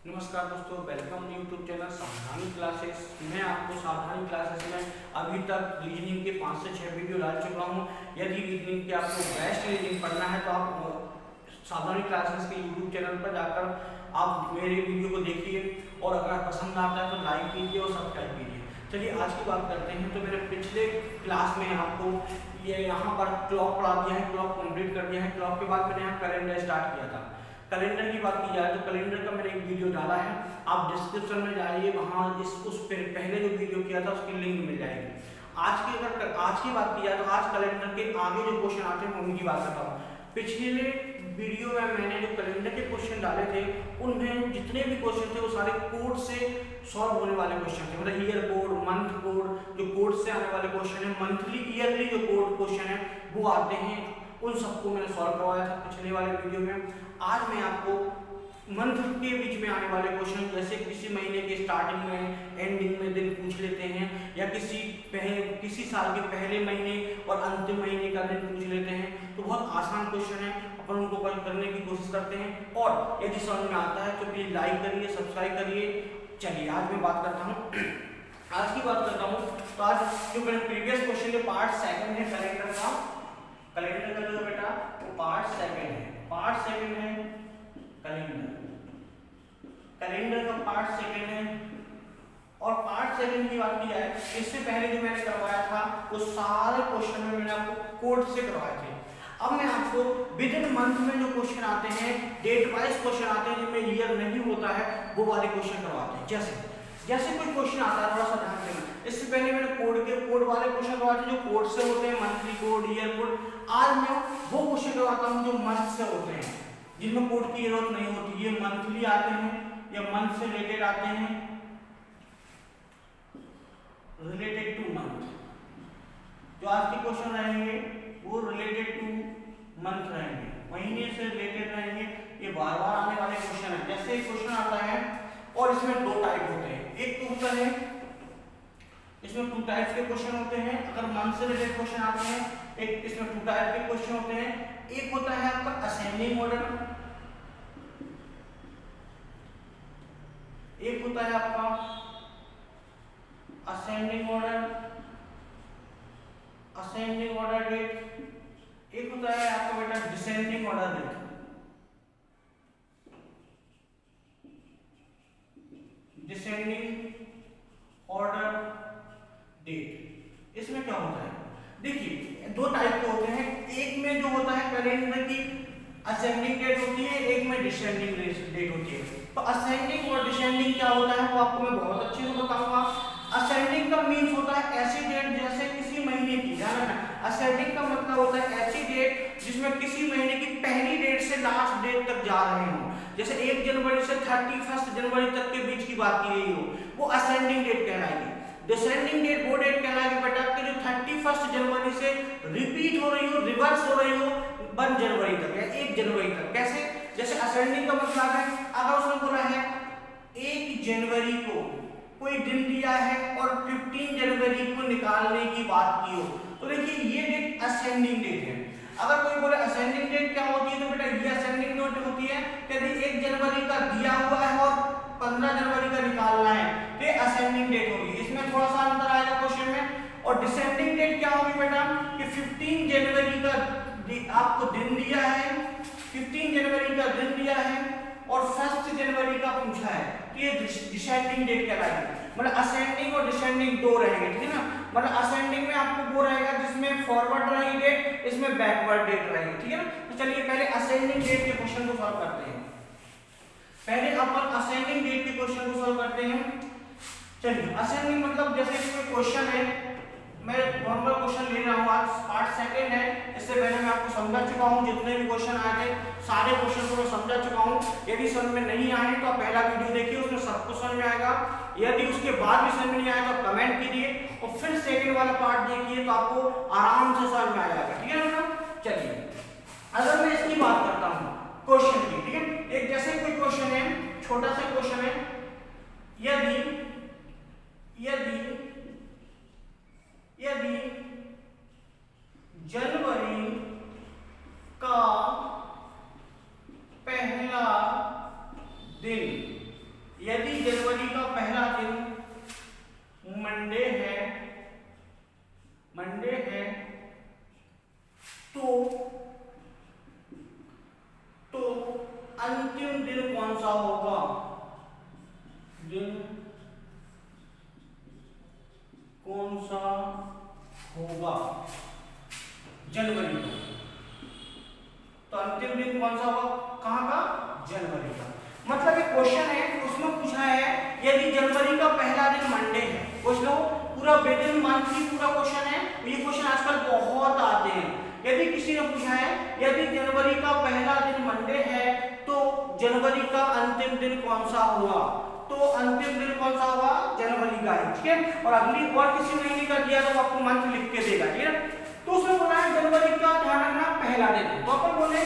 नमस्कार दोस्तों, welcome YouTube channel सावधानी क्लासेस। मैं आपको सावधानी क्लासेस में अभी तक रीजनिंग के 5 से 6 वीडियो डाल चुका हूं। यदि रीजनिंग के आपको बेस्ट रीजनिंग पढ़ना है तो आप सावधानी क्लासेस के यूट्यूब चैनल पर जाकर आप मेरे वीडियो को देखिए और अगर पसंद आता है तो लाइक कीजिए और सब्सक्राइब कीजिए। चलिए आज की बात करते हैं। तो मेरे पिछले क्लास में आपको ये यहाँ पर क्लॉक पढ़ा दिया है, क्लॉक कंप्लीट कर दिया है। क्लॉक के बाद मैंने यहाँ कैलेंडर स्टार्ट किया था। कैलेंडर की बात की जाए तो कैलेंडर का मैंने एक वीडियो डाला है, आप डिस्क्रिप्शन में जाइए, वहाँ उस पहले जो वीडियो किया था उसकी लिंक मिल जाएगी। अगर आज की बात की जाए तो आज कैलेंडर के आगे जो क्वेश्चन आते हैं उनकी बात करता हूँ। पिछले वीडियो में मैंने जो कैलेंडर के क्वेश्चन डाले थे उनमें जितने भी क्वेश्चन थे वो सारे कोड से सॉल्व होने वाले क्वेश्चन थे। मतलब ईयर कोड, मंथ कोड, जो कोड से आने वाले क्वेश्चन है, मंथली ईयरली जो कोड क्वेश्चन है वो आते हैं, उन सबको मैंने सॉल्व करवाया था पिछले वाले वीडियो में। आज मैं आपको मंथ के बीच में आने वाले क्वेश्चन, जैसे किसी महीने के स्टार्टिंग में एंडिंग में दिन पूछ लेते हैं, या किसी साल के पहले महीने और अंतिम महीने का दिन पूछ लेते हैं, तो बहुत आसान क्वेश्चन है, अपन उनको करने की कोशिश करते हैं। और यदि समझ में आता है तो प्लीज लाइक करिए, सब्सक्राइब करिए। चलिए आज मैं बात करता हूँ, आज की बात करता हूँ। तो आज जो मेरे प्रीवियस क्वेश्चन के पार्ट सेकंड है कैलेंडर का, कैलेंडर का जो बेटा वो पार्ट सेकंड है, पार्ट सेकंड है कैलेंडर, कैलेंडर का पार्ट सेकंड है। और पार्ट सेकंड की बात की जाए, इससे पहले जो मैंने करवाया था वो सारे क्वेश्चन में मैंने आपको कोड से करवाए थे। अब मैं आपको विद इन मंथ में जो क्वेश्चन आते हैं, डेट वाइज क्वेश्चन आते हैं जिनमें ईयर नहीं होता है, वो वाले क्वेश्चन करवाते हैं। जैसे कोई क्वेश्चन आता है, थोड़ा सा ध्यान देना। इससे पहले मैंने कोड वाले क्वेश्चन करवाए थे जो कोड से होते हैं, मंथली कोड, ईयर कोड। आज मैं वो क्वेश्चन करवाता हूँ जो मंथ से होते हैं, जिनमें कोड की जरूरत नहीं होती। ये मंथली आते हैं या मंथ से रिलेटेड आते हैं, रिलेटेड टू मंथ। जो आज के क्वेश्चन रहेंगे वो रिलेटेड टू मंथ रहेंगे, महीने से रिलेटेड रहेंगे। ये बार बार आने वाले क्वेश्चन है। जैसे एक क्वेश्चन आता है और इसमें दो टाइप होते हैं, एक तो होता है, इसमें टू टाइप्स के क्वेश्चन होते हैं। अगर मंथ से रिलेटेड क्वेश्चन आते हैं, एक इसमें टू टाइप के क्वेश्चन होते हैं। एक होता है आपका असेंडिंग ऑर्डर, एक होता है आपका ascending order, ascending order date, एक होता है आपका बेटा descending order date. Descending order date, इसमें क्या होता है, देखिए दो टाइप के होते हैं। एक में जो होता है कैलेंडर की असेंडिंग डेट होती है, एक में डिसेंडिंग डेट होती है। तो असेंडिंग और डिसेंडिंग क्या होता है वो आपको मैं बहुत अच्छे से बताऊंगा। असेंडिंग का मीन्स होता है ऐसी डेट जैसे किसी महीने की, ध्यान रखना, असेंडिंग का मतलब होता है ऐसी डेट जिसमें किसी महीने की पहली डेट से लास्ट डेट तक जा रहे हो। जैसे 1 जनवरी से 31 जनवरी तक के बीच की बात की गई हो, वो असेंडिंग डेट कहलाएगी। डिसेंडिंग डेट वो डेट कहलाएगी बेटा कि जो 31 जनवरी से रिपीट हो रही हो, रिवर्स हो रही हो 1 जनवरी तक या 1 जनवरी तक। कैसे, जैसे असेंडिंग का मतलब है, अगर उसने बोला है 1 जनवरी को कोई दिन दिया है और 15 जनवरी को निकालने की बात की हो, तो देखिए ये डेट असेंडिंग डेट है। अगर कोई बोले असेंडिंग डेट क्या होती है, तो बेटा ये असेंडिंग डेट होती है कि यदि 1 जनवरी का दिया हुआ है और 15 जनवरी का निकालना है, तो ये असेंडिंग डेट होगी। इसमें थोड़ा सा अंतर आएगा क्वेश्चन में। और डिसेंडिंग डेट क्या होगी बेटा कि 15 जनवरी का आपको दिन दिया है, 15 जनवरी का दिन दिया है और 1 जनवरी का पूछा है, तो ये डिसेंडिंग डेट कहलाएगी। मतलब असेंडिंग और डिसेंडिंग दो रहेंगे, ठीक है ना। मतलब असेंडिंग में आपको वो रहेगा जिसमें फॉरवर्ड रहेगी डेट, इसमें बैकवर्ड डेट रहेगी, ठीक है ना। तो चलिए पहले असेंडिंग डेट के क्वेश्चन को सॉल्व करते हैं। पहले अपन असेंडिंग डेट के क्वेश्चन को सॉल्व करते हैं। चलिए असेंडिंग मतलब जैसे कोई क्वेश्चन है, मैं नॉर्मल क्वेश्चन ले रहा हूँ, आज पार्ट सेकंड है। इससे पहले मैं आपको समझा चुका हूँ, जितने भी क्वेश्चन आए थे सारे क्वेश्चन को मैं समझा चुका हूँ। यदि समझ में नहीं आए तो आप पहला वीडियो देखिए, उसमें सब कुछ समझ में आएगा। यदि उसके बाद भी समझ में नहीं आया तो कमेंट कीजिए और फिर सेकंड वाला पार्ट देखिए, तो आपको आराम से समझ में आ जाएगा, ठीक है ना। चलिए अगर मैं इसकी बात करता हूँ क्वेश्चन की, ठीक है, एक जैसे कोई क्वेश्चन है, छोटा सा क्वेश्चन है, यदि जनवरी का पहला दिन यदि जनवरी का पहला दिन मंडे है तो अंतिम दिन कौन सा होगा? दिन कौन सा होगा जनवरी का? तो अंतिम दिन कौन सा होगा? कहां का? जनवरी का। मतलब एक क्वेश्चन है, उसमें पूछा है यदि जनवरी का पहला दिन मंडे है, क्वेश्चन पूरा विदिन मंथ की पूरा क्वेश्चन है। ये क्वेश्चन आजकल बहुत आते हैं। यदि किसी ने पूछा है यदि जनवरी का पहला दिन मंडे है तो जनवरी का अंतिम दिन कौन सा होगा? तो अंतिम दिन कौन सा होगा? जनवरी का है, ठीक है। और अगली और किसी महीने का दिया तो आपको मंथ लिख के देगा, ठीक है। तो उसमें बोला है जनवरी का, ध्यान रखना, पहला दिन। तो अपन बोले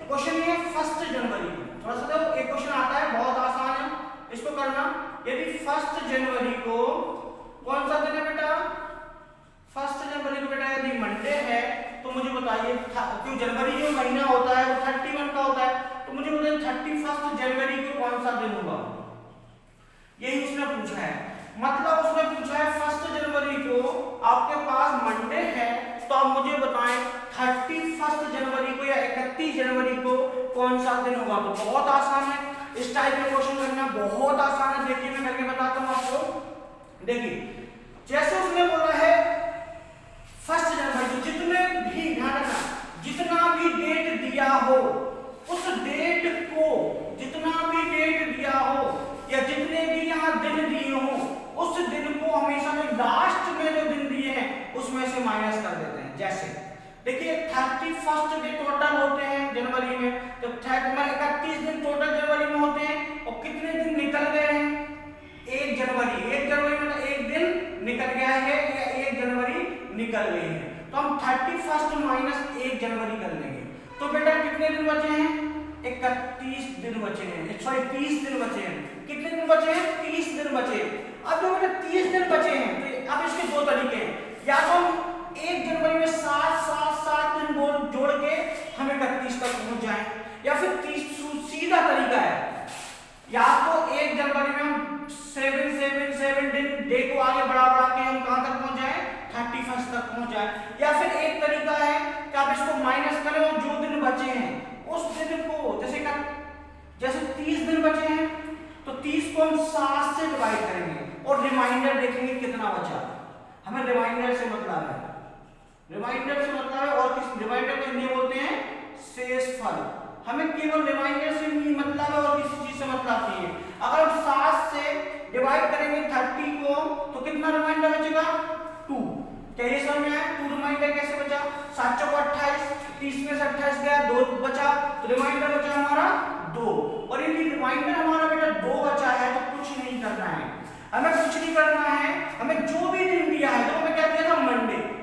क्वेश्चन ये 1 जनवरी को, थोड़ा सा देखो एक क्वेश्चन आता है बहुत आसान है, इसको करना। यदि 1 जनवरी को कौन सा दिन है बेटा? 1 जनवरी को बेटा यदि मंडे है तो मुझे बताइए, क्यों जनवरी जो महीना होता है वो 31 का होता है, तो मुझे बताइए 31 जनवरी को कौन सा दिन होगा? यही उसने पूछा है। मतलब उसने पूछा है 1 जनवरी को आपके पास मंडे है तो आप मुझे बताएं 31 जनवरी को या 31 जनवरी को कौन सा दिन होगा? तो बहुत आसान है, इस टाइप के क्वेश्चन करना बहुत आसान है। देखिए मैं करके बताता हूं आपको। देखिए जैसे उसने बोला है 1 जनवरी को, जितने भी, ध्यान रखना, जितना भी डेट दिया हो उस डेट को, जितना भी डेट दिया हो या जितने भी यहाँ दिन दिए हो उस दिन को हमेशा में लास्ट में जो दिन दिए हैं उसमें से माइनस कर देते हैं। जैसे देखिए 31 डे टोटल होते हैं जनवरी में, तो 31 दिन टोटल जनवरी में होते हैं और कितने दिन निकल गए हैं? 1 जनवरी। 1 जनवरी में एक दिन निकल गया है या 1 जनवरी निकल गई है, तो हम 31 माइनस 1 जनवरी कर लेंगे। तो बेटा कितने दिन बचे हैं? 31 दिन बचे हैं, सॉरी 30 दिन बचे हैं। कितने दिन बचे हैं? 30 दिन बचे। अब जो बेटा 30 दिन बचे हैं तो अब इसके दो तरीके हैं, या तो हम 1 जनवरी में 7 दिन जोड़ के हम 31 तक पहुंच जाएं, या फिर सीधा तरीका है, या तो 1 जनवरी में हम 7 दिन डे को आगे बढ़ा के हम कहां तक पहुंच जाएं? 31 तक पहुंच जाएं। या फिर एक तरीका है कि आप इसको माइनस करें और जो दिन बचे हैं उस दिन को, जैसे 30 दिन बचे हैं तो 30 को हम 7 से डिवाइड करेंगे और रिमाइंडर देखेंगे कितना बचा। हमें रिमाइंडर से मतलब है, और किस रिमाइंडर को हिंदी बोलते हैं? शेषफल। हमें केवल रिमाइंडर से नहीं मतलब है और किसी चीज से मतलब नहीं है। अगर हम 7 से डिवाइड करेंगे 30 को तो कितना रिमाइंडर बचेगा? 2। क्या ये समझ में आया? 2 रिमाइंडर कैसे बचा? 7 चौक 28, 30 में से 28 गया, 2 बचा, तो रिमाइंडर बचा हमारा 2। और यदि रिमाइंडर हमारा बेटा 2 बचा है तो कुछ नहीं करना है, हमें कुछ नहीं करना है। हमें जो भी दिन दिया है, तो हमें क्या दिया था?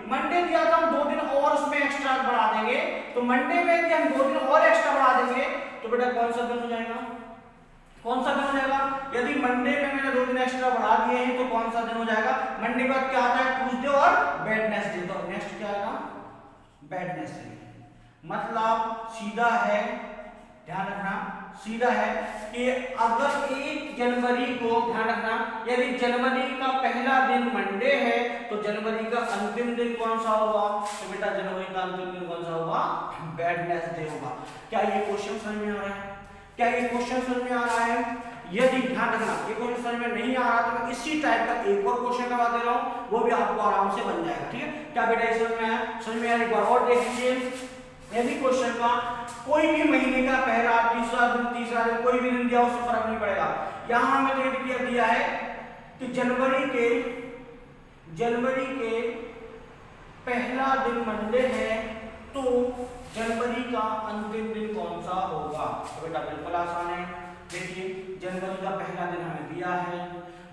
मंडे दिया था, हम 2 दिन और उसमें एक्स्ट्रा बढ़ा देंगे। तो मंडे में यदि हम 2 दिन और एक्स्ट्रा बढ़ा देंगे तो बेटा कौन सा दिन हो जाएगा? यदि मंडे में मैंने 2 दिन एक्स्ट्रा बढ़ा दिए हैं तो कौन सा दिन हो जाएगा? मंडे के बाद क्या आता है? ट्यूसडे और वेडनेसडे। तो नेक्स्ट क्या आएगा? वेडनेसडे। मतलब सीधा है, ध्यान रखना, सीधा है कि अगर 1 जनवरी को, ध्यान रखना, यदि जनवरी का पहला दिन मंडे है तो जनवरी का अंतिम दिन कौन सा होगा? तो बेटा जनवरी का अंतिम दिन कौन सा होगा? वेडनेसडे होगा। क्या ये क्वेश्चन समझ में आ रहा है? यदि ध्यान रखना ये क्वेश्चन समझ में नहीं आ रहा तो मैं इसी टाइप का एक और क्वेश्चन करवा दे रहा हूं, वो भी आपको आराम से बन जाएगा, ठीक है। क्या बेटा ये समझ में आया? एक बार और देख लीजिए। यदि क्वेश्चन का कोई भी महीने का पहला, तीसरा दिन कोई भी दिन दिया उससे फर्क नहीं पड़ेगा। यहां हमें तो ये दिया है कि जनवरी के पहला दिन मंडे है तो जनवरी का अंतिम दिन कौन सा होगा? तो बेटा बिल्कुल आसान है। देखिए जनवरी का पहला दिन हमें दिया है,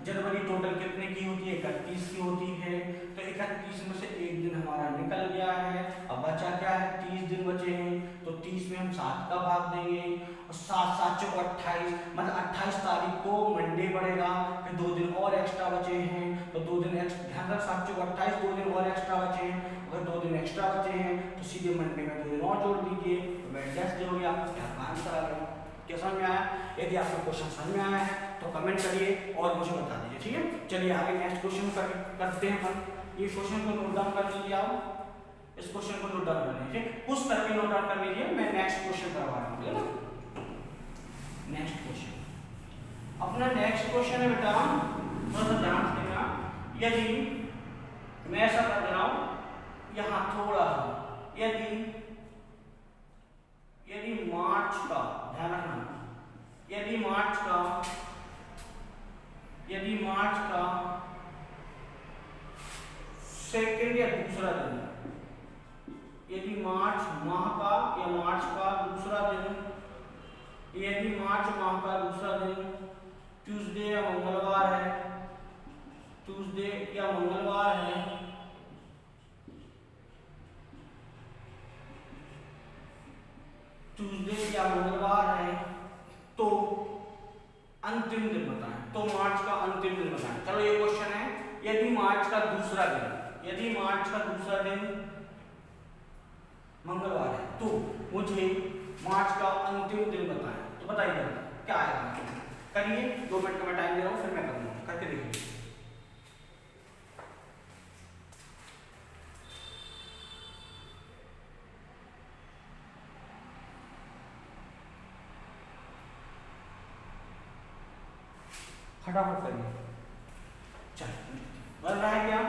जनवरी टोटल कितने की होती है? 31 की होती है, तो 31 में से एक दिन हमारा निकल गया है। अब बचा क्या है? 30 दिन बचे हैं, तो 30 में हम 7 का भाग देंगे और 7 चौक 28, मतलब 28 तारीख को मंडे पड़ेगा। फिर 2 दिन और एक्स्ट्रा बचे हैं तो 2 दिन एक्स्ट्रा, ध्यान रख 7 चौक 28, 2 दिन और एक्स्ट्रा बचे हैं। अगर 2 दिन एक्स्ट्रा बचे हैं तो सीधे मंडे में 2 दिन और जोड़ दीजिए, वेडनेसडे हो गया। क्या आंसर आ गया? क्या समझ में आया? यदि आपको क्वेश्चन समझ में आया है तो कमेंट कमेंट करिए और मुझे बता दीजिए, ठीक है। चलिए आगे नेक्स्ट क्वेश्चन करते हैं अपन। ये क्वेश्चन को नोट डाउन कर लीजिए आप, इस क्वेश्चन को नोट डाउन कर लीजिए, पुश करके नोट डाउन कर लीजिए, मैं नेक्स्ट क्वेश्चन करवा रहा हूँ, है ना। नेक्स्ट क्वेश्चन, अपना नेक्स्ट क्वेश्चन है बेटा, थोड़ा सा ध्यान से देना। यदि मैं ऐसा कर दे रहा हूं यहां थोड़ा सा, यदि मार्च का, ध्यान रखना, यदि मार्च का सेकेंड या दूसरा दिन, यदि मार्च माह का या मार्च का दूसरा दिन, यदि मार्च माह का दूसरा दिन ट्यूसडे या मंगलवार है, ट्यूसडे या मंगलवार है, ट्यूसडे या मंगलवार है, तो अंतिम दिन बताएं, तो मार्च का अंतिम दिन बताएं। चलो ये क्वेश्चन है, यदि मार्च का दूसरा दिन, यदि मार्च का दूसरा दिन मंगलवार है तो मुझे मार्च का अंतिम दिन बताएं। तो बताइए क्या आएगा, करिए, 2 मिनट का मैं टाइम दे रहा हूं, फिर मैं करूंगा, करके देखिए। फटाफट करिए। चलिए, बन रहा है क्या?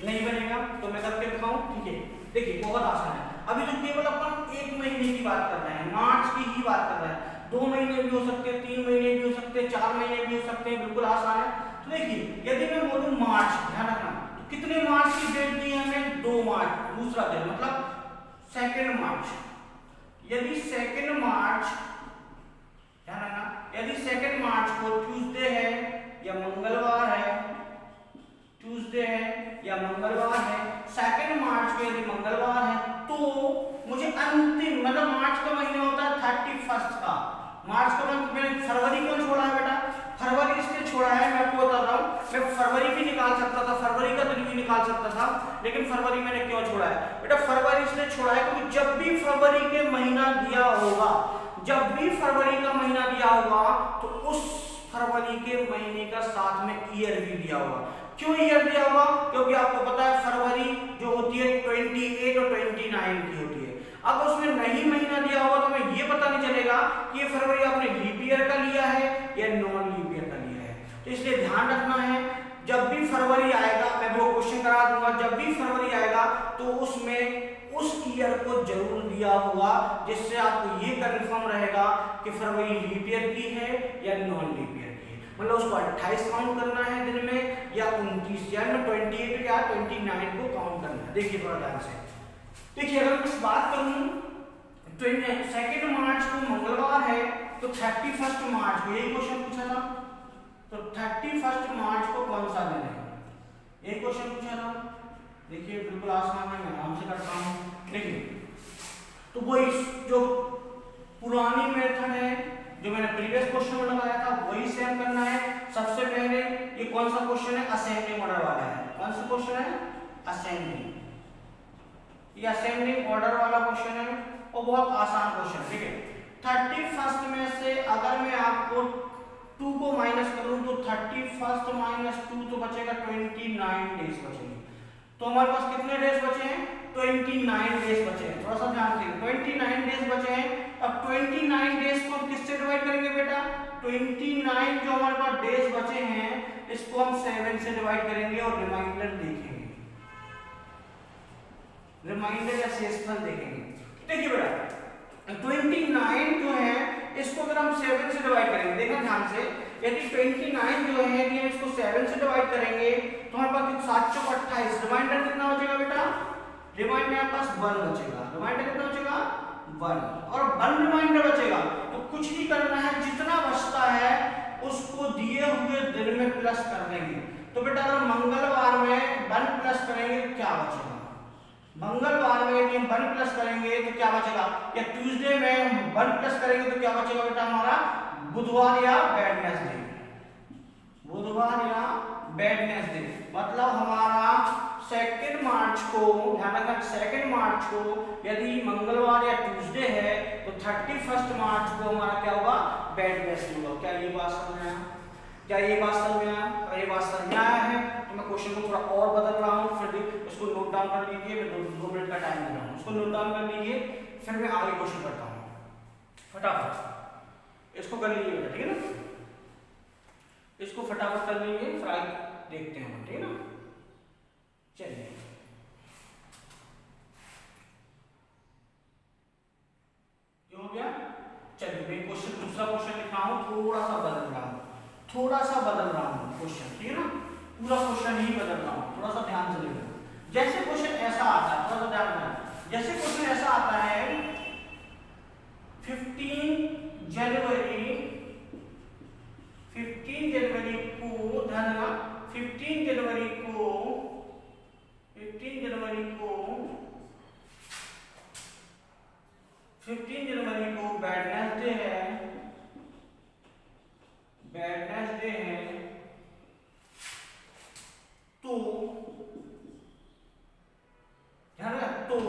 नहीं बनेगा तो मैं करके दिखाऊं, ठीक है। देखिए बहुत आसान है, अभी तो केवल अपन 1 महीने की बात कर रहे हैं, मार्च की ही बात कर रहे हैं। 2 महीने भी हो सकते हैं, 3 महीने भी हो सकते हैं, 4 महीने भी हो सकते हैं, बिल्कुल आसान है। तो देखिए यदि मैं बोलूं मार्च, ध्यान रखना, तो कितने मार्च की डेट दी है हमें? 2 मार्च, दूसरा दिन मतलब 2 मार्च। यदि 2 मार्च, ध्यान रखना, यदि 2 मार्च को ट्यूसडे है या मंगलवार है, ट्यूसडे है या मंगलवार है, 2 मार्च को यदि मंगलवार है तो मुझे अंतिम, मतलब मार्च का महीना होता है 31 का, मार्च का मंथ, मैंने फरवरी क्यों छोड़ा है बेटा? फरवरी इसलिए छोड़ा है, मैं आपको बता रहा हूं, मैं फरवरी भी निकाल सकता था, फरवरी का दिन भी निकाल सकता था, लेकिन फरवरी मैंने क्यों छोड़ा है बेटा? फरवरी इसलिए छोड़ा है क्योंकि जब भी फरवरी के महीना दिया होगा, जब भी फरवरी का महीना दिया होगा तो उस फरवरी के महीने का साथ में ईयर भी दिया होगा। क्यों ईयर दिया होगा? क्योंकि आपको पता है फरवरी जो होती है 28 और 29 की होती है। अब उसमें नहीं महीना दिया होगा तो हमें ये पता नहीं चलेगा कि ये फरवरी आपने लीप ईयर का लिया है या नॉन लीप ईयर का लिया है। तो इसलिए ध्यान रखना है, जब भी फरवरी आएगा, मैं वो क्वेश्चन करा दूंगा, जब भी फरवरी आएगा तो उसमें उस ईयर को जरूर दिया होगा, जिससे आपको ये कंफर्म रहेगा कि फरवरी लीप ईयर की है या नॉन लीप ईयर की है। मतलब उसको 28 काउंट करना है दिन में या 29, या 28 या 29 को काउंट करना है। देखिए थोड़ा ध्यान से देखिए, अगर मैं बात करूं 2 मार्च को मंगलवार है तो 31 मार्च को, यही क्वेश्चन पूछा था, तो 31 मार्च को कौन सा दिन है, यही क्वेश्चन पूछा था। देखिए बिल्कुल आसान है, मैं आराम से करता हूं। देखिए तो वही जो पुरानी मेथड है जो मैंने प्रीवियस क्वेश्चन में लगाया था वही सेम करना है। सबसे पहले ये कौन सा क्वेश्चन है? असेंडिंग ऑर्डर वाला है। कौन सा क्वेश्चन है? असेंडिंग, ये असेंडिंग ऑर्डर वाला क्वेश्चन है और बहुत आसान क्वेश्चन है। ठीक है, 31 में से अगर मैं आपको 2 को माइनस करूं तो 31 माइनस 2 तो बचेगा 29 डेज बचेंगे। तो हमारे पास कितने डेज बचे हैं? 29 डेज बचे हैं। थोड़ा सा ध्यान दें, 29 डेज बचे हैं। अब 29 डेज को हम किससे डिवाइड करेंगे बेटा? 29 जो हमारे पास डेज बचे हैं इसको हम 7 से डिवाइड करेंगे और रिमाइंडर देखेंगे, रिमाइंडर या शेषफल देखेंगे। देखिए बेटा 29 जो है इसको अगर हम 7 से डिवाइड करेंगे, देखना ध्यान से, यदि 29 जो है यदि हम इसको 7 से डिवाइड करेंगे तो हमारे पास 7 चौक 28, रिमाइंडर कितना बचेगा बेटा? रिमाइंडर हमारे पास 1 बचेगा। रिमाइंडर कितना बचेगा? 1, और 1 रिमाइंडर बचेगा तो कुछ नहीं करना है, जितना बचता है उसको दिए हुए दिन में प्लस कर देंगे। तो बेटा अगर मंगलवार में 1 प्लस करेंगे तो क्या बचेगा? मंगलवार में यदि हम 1 प्लस करेंगे तो क्या बचेगा? या ट्यूसडे में हम 1 प्लस करेंगे तो क्या बचेगा बेटा? हमारा बुधवार या वेडनेसडे, बुधवार या वेडनेसडे। मतलब हमारा 2 मार्च को, ध्यान रखना 2 मार्च को यदि मंगलवार या ट्यूसडे है तो 31 मार्च को हमारा क्या होगा? वेडनेसडे होगा। क्या ये बात समझ में आया? क्या ये बात समझ में आया? अगर ये बात समझ में आया है तो मैं क्वेश्चन को थोड़ा और बदल रहा हूँ, फिर इसको नोट डाउन कर लीजिए। मैं 2 मिनट का टाइम दे रहा हूँ, उसको नोट डाउन कर लीजिए, फिर मैं आगे क्वेश्चन करता हूँ। फटाफट इसको कर लीजिए बेटा, ठीक है ना? इसको फटाफट कर लीजिए, फिर आगे देखते हैं, ठीक है ना? चलिए हो गया। चलिए मैं क्वेश्चन दूसरा क्वेश्चन लिख रहा हूँ, थोड़ा सा बदल रहा हूँ क्वेश्चन, ठीक है ना? पूरा क्वेश्चन ही बदल रहा हूँ, थोड़ा सा ध्यान से देखो। जैसे क्वेश्चन ऐसा आता है, थोड़ा सा ध्यान देना। जैसे क्वेश्चन ऐसा आता है 15 जनवरी को, ध्यान देना, 15 जनवरी को वेडनेसडे है, तो ध्यान रखना, तो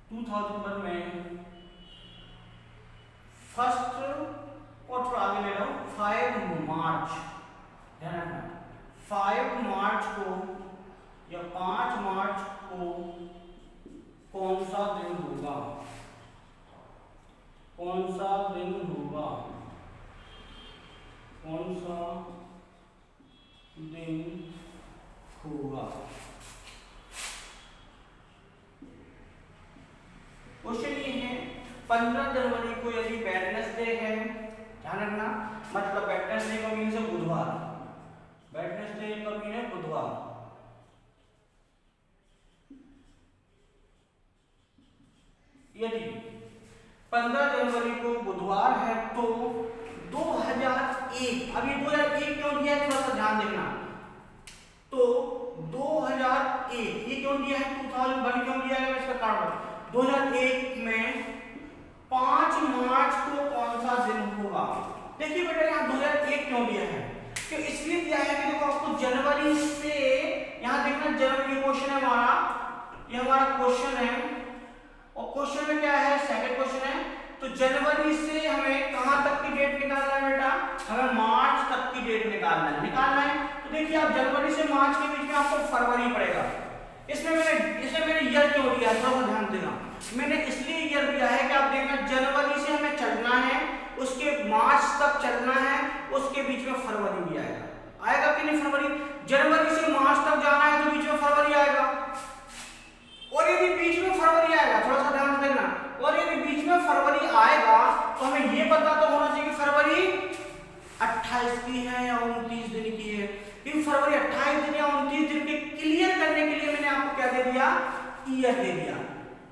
2001 में फर्स्ट और थोड़ा आगे ले रहा हूं, 5 मार्च, ध्यान रखना 5 मार्च को या 5 मार्च को कौन सा दिन होगा? क्वेश्चन ये है 15 जनवरी को यदि वेडनेसडे है, ध्यान रखना, मतलब वेडनेसडे का मीन है बुधवार, वेडनेसडे का मीन है बुधवार। यदि 15 जनवरी को बुधवार है तो 2001, अभी 2001 क्यों दिया है थोड़ा सा ध्यान देखना, तो 2001 ये क्यों दिया है, 2001 क्यों दिया है, इसका कारण 2001 में 5 मार्च को कौन सा दिन होगा? देखिए बेटा यहाँ 2001 क्यों दिया है, क्यों इसलिए दिया है कि देखो आपको जनवरी से, यहाँ देखना जनवरी क्वेश्चन है हमारा, ये हमारा क्वेश्चन है, और क्वेश्चन में क्या है, सेकंड क्वेश्चन है, तो जनवरी से हमें कहां तक की डेट निकालना है बेटा, हमें मार्च तक की डेट निकालना है। तो देखिए आप जनवरी से मार्च के बीच में आपको फरवरी पड़ेगा, इसमें मैंने ईयर क्यों दिया है, थोड़ा ध्यान देना, मैंने इसलिए ईयर दिया है कि आप देखना जनवरी से हमें चलना है, उसके मार्च तक चलना है, उसके बीच में फरवरी भी आएगा कि नहीं? फरवरी, जनवरी से मार्च तक जाना है तो बीच में फरवरी आएगा, और यदि बीच में फरवरी आएगा, थोड़ा सा ध्यान देना, और यदि बीच में फरवरी आएगा तो हमें ये पता तो होना चाहिए कि फरवरी 28 की है या 29 दिन की है, क्योंकि फरवरी 28 दिन या 29 दिन के क्लियर करने के लिए मैंने आपको क्या दे दिया, ईयर दे दिया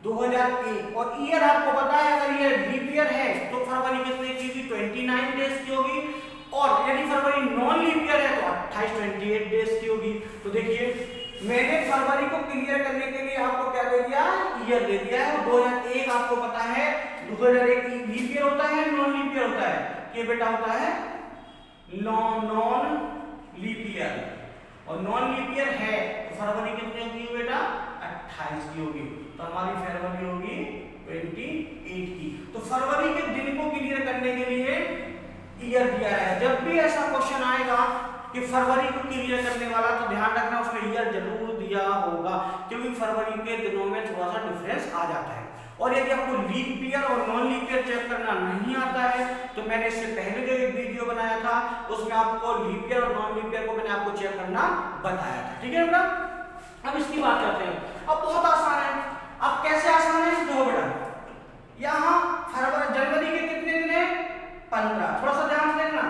2001, और ईयर आपको पता है अगर ये लीप ईयर है तो फरवरी कितने की होगी, 29 डेज की होगी, और यदि फरवरी नॉन लीप ईयर है तो 28 डेज की होगी। तो देखिए मैंने फरवरी को क्लियर करने के लिए आपको क्या दे दिया, ईयर दे दिया है, और 2001 आपको पता है 2001 लीप ईयर होता है, नॉन लीप ईयर होता है, ये बेटा होता है नॉन लीप ईयर, और नॉन लीप ईयर है तो फरवरी कितनी होगी बेटा, 28 की होगी, तो हमारी फरवरी होगी 28 की। तो फरवरी के दिन को क्लियर करने के लिए ईयर दिया है। जब भी ऐसा क्वेश्चन आएगा कि फरवरी को क्लियर करने वाला, तो ध्यान रखना उसमें ईयर जरूर दिया होगा, क्योंकि फरवरी के दिनों में थोड़ा सा डिफरेंस आ जाता है। और यदि आपको लीप ईयर और नॉन लीप ईयर चेक करना नहीं आता है तो मैंने इससे पहले जो एक वीडियो बनाया था उसमें आपको लीप ईयर और नॉन लीप ईयर को मैंने आपको चेक करना बताया था, ठीक है बेटा? अब इसकी बात करते हैं। अब बहुत आसान है, अब कैसे आसान है, देखो बेटा यहाँ जनवरी के कितने दिन है, 15, थोड़ा सा ध्यान देना,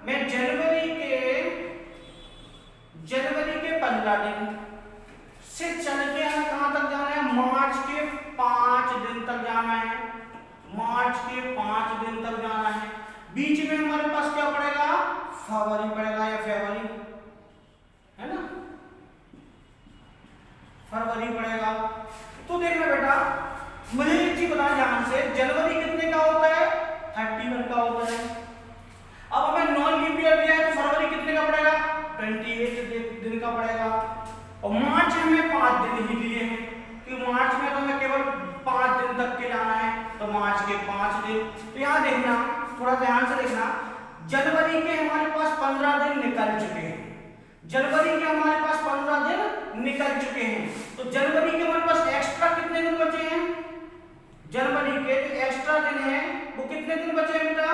मैं जनवरी के 15 दिन से चल के हमें कहां तक जाना है, मार्च के 5 दिन तक जाना है, मार्च के 5 दिन तक जाना है। बीच में हमारे पास क्या पड़ेगा, फरवरी पड़ेगा या फरवरी, है ना, फरवरी पड़ेगा। तो देखना बेटा मुझे एक चीज बताना ध्यान से, जनवरी कितने का होता है, 31 का होता है। अब हमें नॉन लीप ईयर दिया है तो फरवरी कितने का पड़ेगा, 28 दिन का पड़ेगा, और मार्च में 5 दिन ही दिए हैं, कि मार्च में तो हमें केवल मार्च के 5 दिन। तो यहाँ देखना, थोड़ा ध्यान से देखना, जनवरी के हमारे पास 15 दिन निकल चुके हैं, जनवरी के हमारे पास 15 दिन निकल चुके हैं। तो जनवरी के हमारे पास एक्स्ट्रा कितने दिन बचे हैं, जनवरी के जो एक्स्ट्रा दिन है वो कितने दिन बचे हैं बेटा,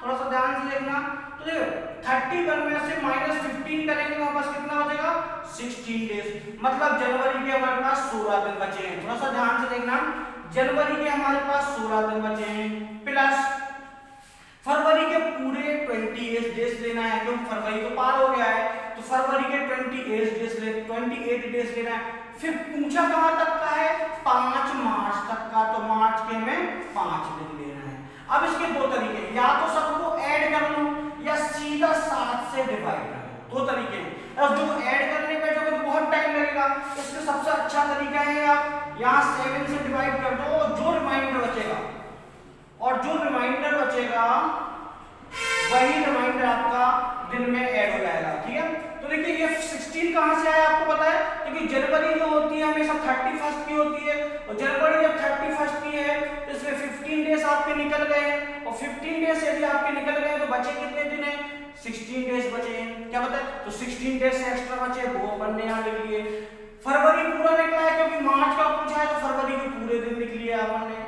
थोड़ा सा ध्यान से देखना। तो देखो 31 में से -15 करेंगे तो हमारे पास कितना बचेगा, 16 डेज, मतलब जनवरी के हमारे पास 16 दिन बचे हैं। थोड़ा सा ध्यान से देखना, जनवरी के हमारे पास 16 दिन बचे हैं, प्लस फरवरी के पूरे 28 डेज लेना है, क्योंकि फरवरी तो पार हो गया है, तो फरवरी के 28 डेज लेना है। फिर पूछा कहां तक का है, 5 मार्च तक का, तो मार्च के हमें 5 दिन लेना है। अब इसके दो तरीके, या तो सबको ऐड कर लो या सीधा 7 से डिवाइड कर लो, दो तरीके हैं। अब जो ऐड करने पे जो बहुत टाइम लगेगा, इसका सबसे अच्छा तरीका है आप यहाँ 7 से डिवाइड कर दो, जो रिमाइंडर बचेगा, और जो रिमाइंडर बचेगा वही रिमाइंडर आपका दिन में ऐड हो जाएगा, ठीक है। तो देखिए ये 16 कहां से आया आपको पता है, क्योंकि जनवरी जो होती है हमेशा 31 की होती है, और जनवरी जब 31 की है तो इसमें 15 डेज आपके निकल गए, और 15 डेज यदि आपके निकल गए तो बचे कितने दिन है, 16 डेज बचे हैं, क्या पता है, तो 16 डेज से एक्स्ट्रा बचे वो अपन ने यहाँ लिख लिए। फरवरी पूरा निकला है, क्योंकि मार्च का पूछा है तो फरवरी के पूरे दिन लिख लिए अपन ने।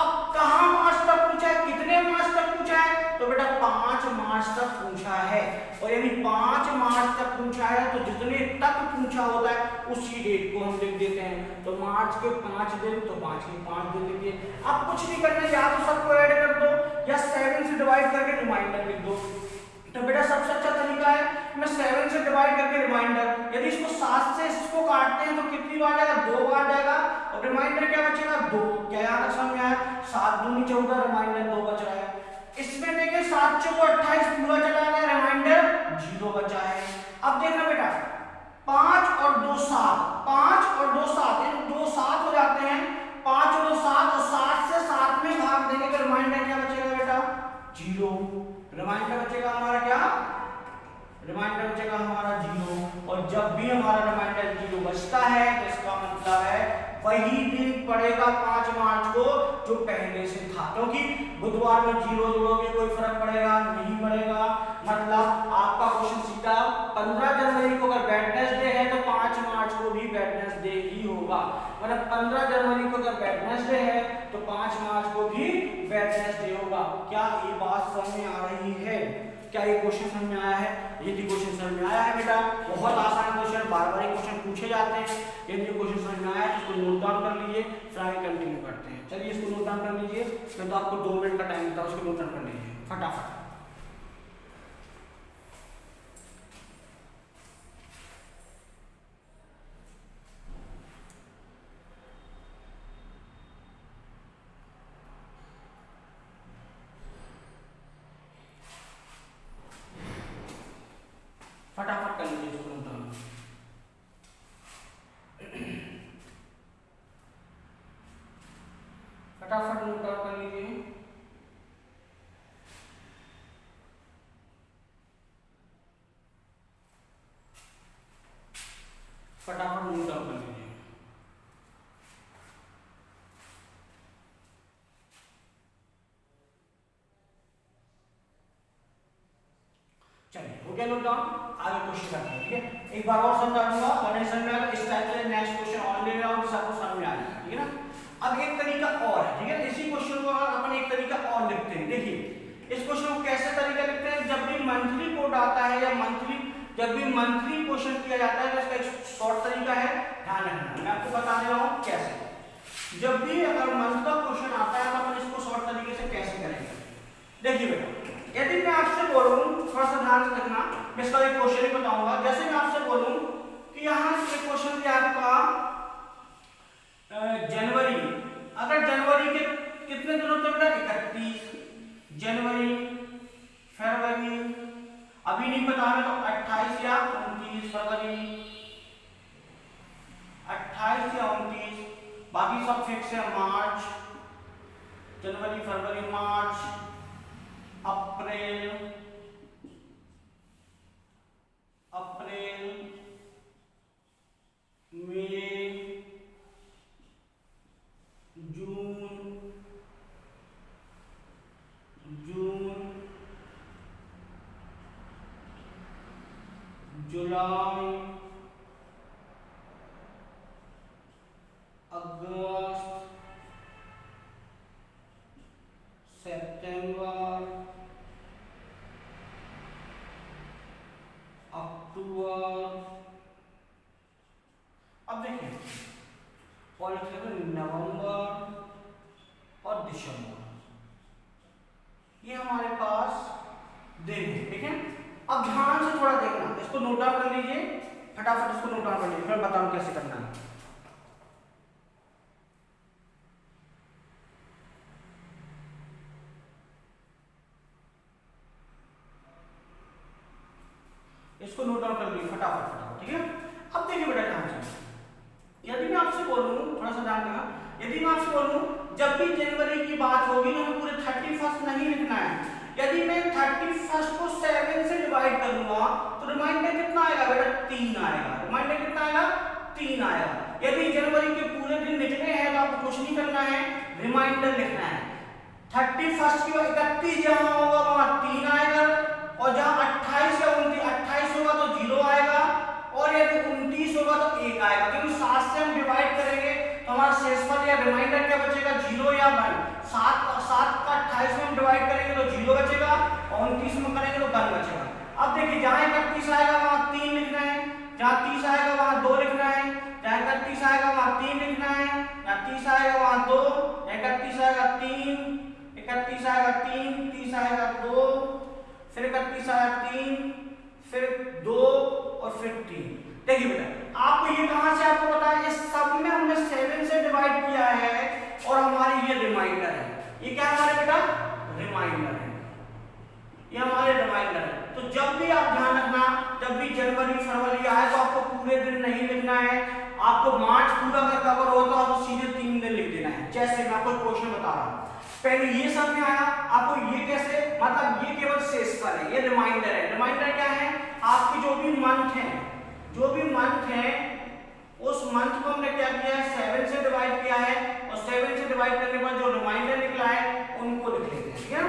अब कहां मार्च तक पूछा है, कितने मार्च तक पूछा है, तो बेटा 5 मार्च तक पूछा है, और यदि 5 मार्च तक पूछा है तो जितने तक पूछा होता है उसी डेट को हम लिख देते हैं। तो मार्च के 5 दिन, तो 5 के 5 दिन लिखिए। अब कुछ नहीं करना, या तो सबको ऐड कर दो या 7 से डिवाइड करके रिमाइंडर लिख दो। तो बेटा सबसे अच्छा तरीका है, मैं 7 से डिवाइड करके रिमाइंडर, यदि इसको 7 से इसको काटते हैं तो कितनी बार जाएगा, 2 बार जाएगा, और रिमाइंडर क्या बचेगा, 2। क्या याद समझ में आया, 7 दूनी 14, रिमाइंडर 2 बच रहा है। इसमें देखिए 7 चौको 28 पूरा चला गया, रिमाइंडर 0 बचा है। अब देखना बेटा 5 और 2 7, 5 और 2 7, 2 7 हो जाते हैं, 5 और 2 7, और 7 से 7 में भाग देंगे तो रिमाइंडर क्या बचेगा बेटा, 0। रिमाइंडर बचेगा हमारा क्या, रिमाइंडर बचेगा हमारा 0, और जब भी हमारा रिमाइंडर 0 बचता है तो इसका मतलब है वही दिन पड़ेगा 5 मार्च को जो पहले से था, क्योंकि बुधवार में 0 जोड़ोगे कोई फर्क पड़ेगा नहीं पड़ेगा। मतलब आपका क्वेश्चन सीधा 15 जनवरी को अगर वेडनेसडे है तो 5 मार्च को भी वेडनेसडे ही होगा, मतलब 15 जनवरी को अगर वेडनेसडे है तो 5 मार्च को भी वेडनेसडे होगा। क्या ये बात समझ में आ रही है, क्या ये क्वेश्चन समझ में आया है, यदि क्वेश्चन समझ में आया है बेटा, बहुत आसान क्वेश्चन, बार-बार क्वेश्चन पूछे जाते हैं, यदि क्वेश्चन समझ में आया है तो इसको नोट डाउन कर लीजिए, फिर आगे कंटिन्यू करते हैं। चलिए इसको नोट डाउन कर लीजिए, मैं तो आपको 2 मिनट का टाइम देता हूं, उसको नोट डाउन कर लीजिए फटाफट। फटाफट कर लीजिए इसको नोट डाउन, फटाफट नोट डाउन कर लीजिए। फटाफट नोट डाउन कर लीजिए। चलिए हो गया नोट डाउन, आगे क्वेश्चन करते हैं, ठीक है। एक बार और समझा दूंगा, और नहीं समझ में आया इस टाइप से नेक्स्ट क्वेश्चन और ले रहा हूं, सबको समझ में आ जाएगा, ठीक है ना। अब एक तरीका और है, ठीक है, इसी क्वेश्चन को अपन एक तरीका और लिखते हैं। देखिए इस क्वेश्चन को कैसे तरीका लिखते हैं, जब भी मंथली कोड आता है या जब भी मंथली क्वेश्चन किया जाता है तो इसका एक शॉर्ट तरीका है, ध्यान रखना, मैं आपको बता दे रहा हूं कैसे। जब भी अगर मंथ का क्वेश्चन आता है तो अपन इसको शॉर्ट तरीके से कैसे करेंगे। देखिए बेटा, यदि मैं आपसे बोलूं, थोड़ा सा ध्यान से देखना, मैं इसका एक क्वेश्चन ही बताऊंगा। जैसे मैं आपसे बोलूं कि यहाँ से क्वेश्चन दिया आपका जनवरी, अगर जनवरी के कितने दिन होते हैं बेटा, 31, जनवरी, फरवरी, अभी नहीं पता हमें तो 28 या 29 फरवरी, 28 या 29, बाकी सब फिक्स है, मार्च, जनवरी, फरवरी, मार्च, अप्रैल, मई, जून, फटाफट इसको नोट डाउन कर लीजिए, फिर बताऊं कैसे करना है। इसको नोट डाउन कर लीजिए फटाफट, ठीक है। अब देखिए बेटा ध्यान से, यदि मैं आपसे बोलूं, थोड़ा सा ध्यान देना, यदि मैं आपसे बोलूं जब भी जनवरी की बात होगी तो हमें पूरे 31 नहीं लिखना है। यदि मैं 31 को 7 से डिवाइड करूंगा तो रिमाइंडर कितना आएगा बेटा, 3 आएगा। रिमाइंडर कितना आएगा, 3 आएगा। यदि जनवरी के पूरे दिन निकले हैं तो आपको कुछ नहीं करना है, रिमाइंडर लिखना है। 31 की 31 जहां होगा वहां 3 आएगा, और जहां 28 या 28 होगा तो 0 आएगा, और यदि 29 होगा तो 1 आएगा। क्योंकि 7 से हम डिवाइड करेंगे तो हमारा शेषफल या रिमाइंडर क्या बचेगा, 0 या 1। 7 का 28 में हम डिवाइड करेंगे तो 0 बचेगा, और 29 में करेंगे तो 1 बचेगा। अब देखिए जहां 31 आएगा वहां 3 लिखना है, जहां 30 आएगा वहां 2 लिखना है, जहां 31 आएगा वहां 3 लिखना है, जहां 30 आएगा वहां 2, 31 आएगा 3, 31 आएगा 3, 30 आएगा 2, फिर 31 आया 3, फिर 2 और फिर 3। देखिए बेटा आपको ये कहां से आपको पता है, इस सब में हमने 7 से डिवाइड किया है और हमारी ये रिमाइंडर है। ये क्या है हमारे बेटा, रिमाइंडर है, ये हमारे रिमाइंडर है। तो जब भी आप ध्यान रखना, जब भी जनवरी फरवरी आए तो आपको पूरे दिन नहीं लिखना है, आपको मार्च पूरा का कवर हो तो आपको सीधे 3 दिन लिख देना है। जैसे मैं आपको क्वेश्चन बता रहा हूं, पहले ये सब में आया, आपको ये कैसे, मतलब ये केवल शेषफल है, ये रिमाइंडर है। रिमाइंडर क्या है, आपके जो भी मंथ है, जो भी मंथ है उस मंथ को हमने क्या किया है, 7 से डिवाइड किया है, और 7 से डिवाइड करने के बाद जो रिमाइंडर निकला है उनको लिख लेते हैं, ठीक है।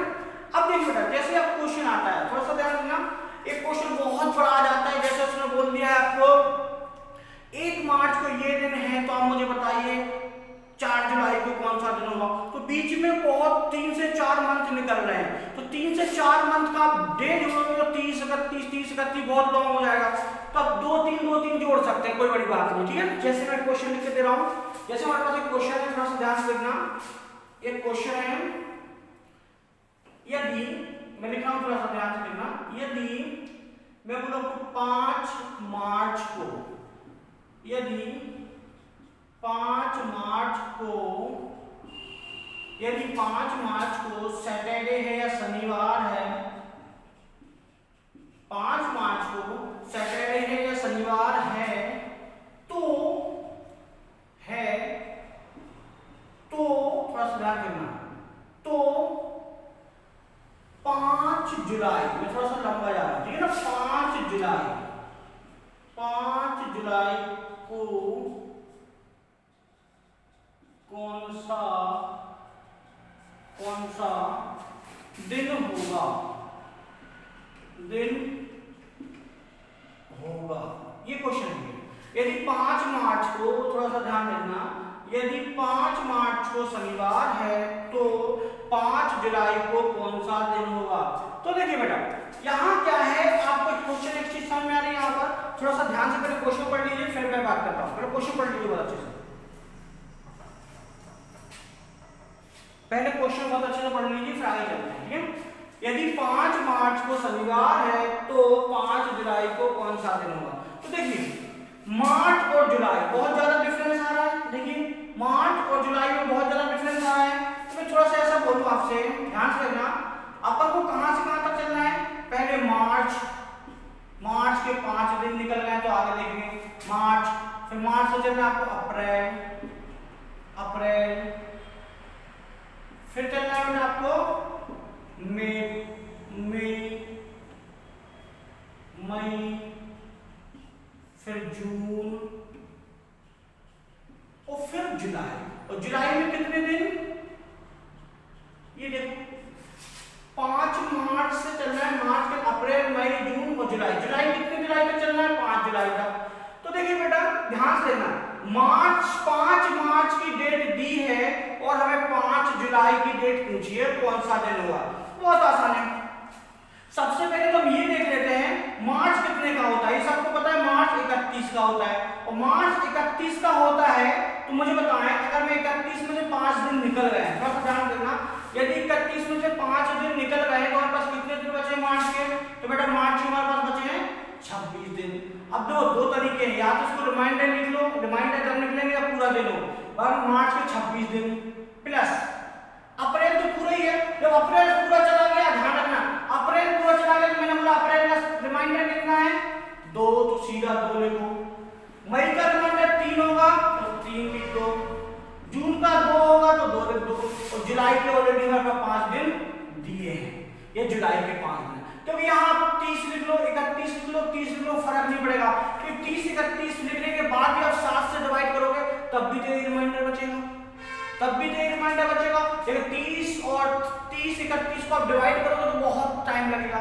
अब देखिए बेटा जैसे अब क्वेश्चन आता है, थोड़ा सा ध्यान रखना, एक क्वेश्चन बहुत बड़ा आ जाता है, जैसे उसने बोल दिया है आपको 1 मार्च को ये दिन है, तो आप मुझे बताइए 4 जुलाई को कौन सा दिन होगा। तो बीच में बहुत 3 से 4 मंथ निकल रहे हैं, तो 3 से 4 मंथ का डे जोड़ोगे तो 30 31 बहुत लॉन्ग हो जाएगा, तो अब 2 3 जोड़ सकते हैं, कोई बड़ी बात नहीं, ठीक है। जैसे मैं क्वेश्चन लिख के दे रहा हूं, जैसे हमारे पास एक क्वेश्चन है, थोड़ा सा ध्यान से देखना। एक क्वेश्चन है, यदि मैं लिख रहा हूं, थोड़ा सा ध्यान से देखना, यदि मैं बोलूं 5 मार्च को, यदि 5 मार्च को सैटरडे है या शनिवार है, 5 मार्च को सैटरडे है या शनिवार है, तो थोड़ा सा ध्यान देना, तो 5 जुलाई, मैं थोड़ा सा लंबा जा रहा हूं, ठीक है ना। 5 जुलाई को कौन सा दिन होगा, ये क्वेश्चन है। यदि 5 मार्च को, थोड़ा सा ध्यान रखना, यदि 5 मार्च को शनिवार है तो 5 जुलाई को कौन सा दिन होगा। तो देखिए बेटा यहाँ क्या है, आपको क्वेश्चन एक चीज समझ में आ रही है, यहाँ पर थोड़ा सा ध्यान से पहले क्वेश्चन पढ़ लीजिए, फिर मैं बात करता हूँ। पहले क्वेश्चन पढ़ लीजिए बहुत अच्छे से, पहले क्वेश्चन बहुत अच्छे से पढ़ लीजिए, फिर आगे चलते हैं, ठीक है। यदि 5 मार्च को शनिवार है तो 5 जुलाई को कौन सा दिन होगा। तो देखिए मार्च और जुलाई बहुत ज्यादा डिफरेंस आ रहा है, देखिए मार्च और जुलाई में बहुत ज्यादा डिफरेंस आ रहा है। तो मैं थोड़ा सा ऐसा बोलूं आपसे, ध्यान से देखना, अपन को कहां से कहां तक चलना है, पहले मार्च के 5 दिन निकल गए तो आगे देखेंगे मार्च, फिर मार्च से चलना आपको अप्रैल, फिर चलना है आपको मई, फिर जून, और फिर जुलाई। और जुलाई में कितने दिन, ये देखो 5 मार्च से चलना है, मार्च के अप्रैल मई जून और जुलाई कितने जुलाई तक चलना है, 5 जुलाई तक। तो देखिए बेटा ध्यान से देखना, 5 मार्च की डेट दी है और हमें 5 जुलाई की डेट पूछी है, कौन सा दिन होगा। बहुत आसान है, सबसे पहले तो हम ये देख लेते हैं मार्च कितने का होता है। ये सबको पता है मार्च 31 का होता है, और मार्च 31 का होता है तो मुझे बताएं, अगर मैं 31 में से 5 दिन निकल गए हैं, थोड़ा सा ध्यान देना, यदि 31 में से 5 दिन निकल गए तो हमारे पास कितने दिन बचे मार्च के, तो बेटा मार्च के हमारे पास बचे हैं 26 दिन। अब दो तरीके हैं, या तो इसको रिमाइंडर लिख लो, रिमाइंडर जब निकलेंगे या पूरा दे लो। मार्च के 26 दिन प्लस अप्रैल तो पूरा ही है, जब अप्रैल पूरा चला गया, ध्यान रखना अप्रैल पूरा चला गया तो मैंने बोला अप्रैल का रिमाइंडर कितना है 2, तो सीधा 2 लिखो। मई का रिमाइंडर 3 होगा तो 3 लिख दो, जून का 2 होगा तो 2 लिख दो, और जुलाई के ऑलरेडी हमारे पास 5 दिन दिए हैं, ये जुलाई के 5 दिन। तो यहाँ आप 30 लिख लो, 31 लिख लो, 30 लिख लो, फर्क नहीं पड़ेगा, क्योंकि 30 31 लिखने के बाद भी आप 7 से डिवाइड करोगे तब भी तो रिमाइंडर बचेगा, तब भी तो रिमाइंडर बचेगा। लेकिन 30 और 30 31 को आप डिवाइड करोगे तो बहुत टाइम लगेगा।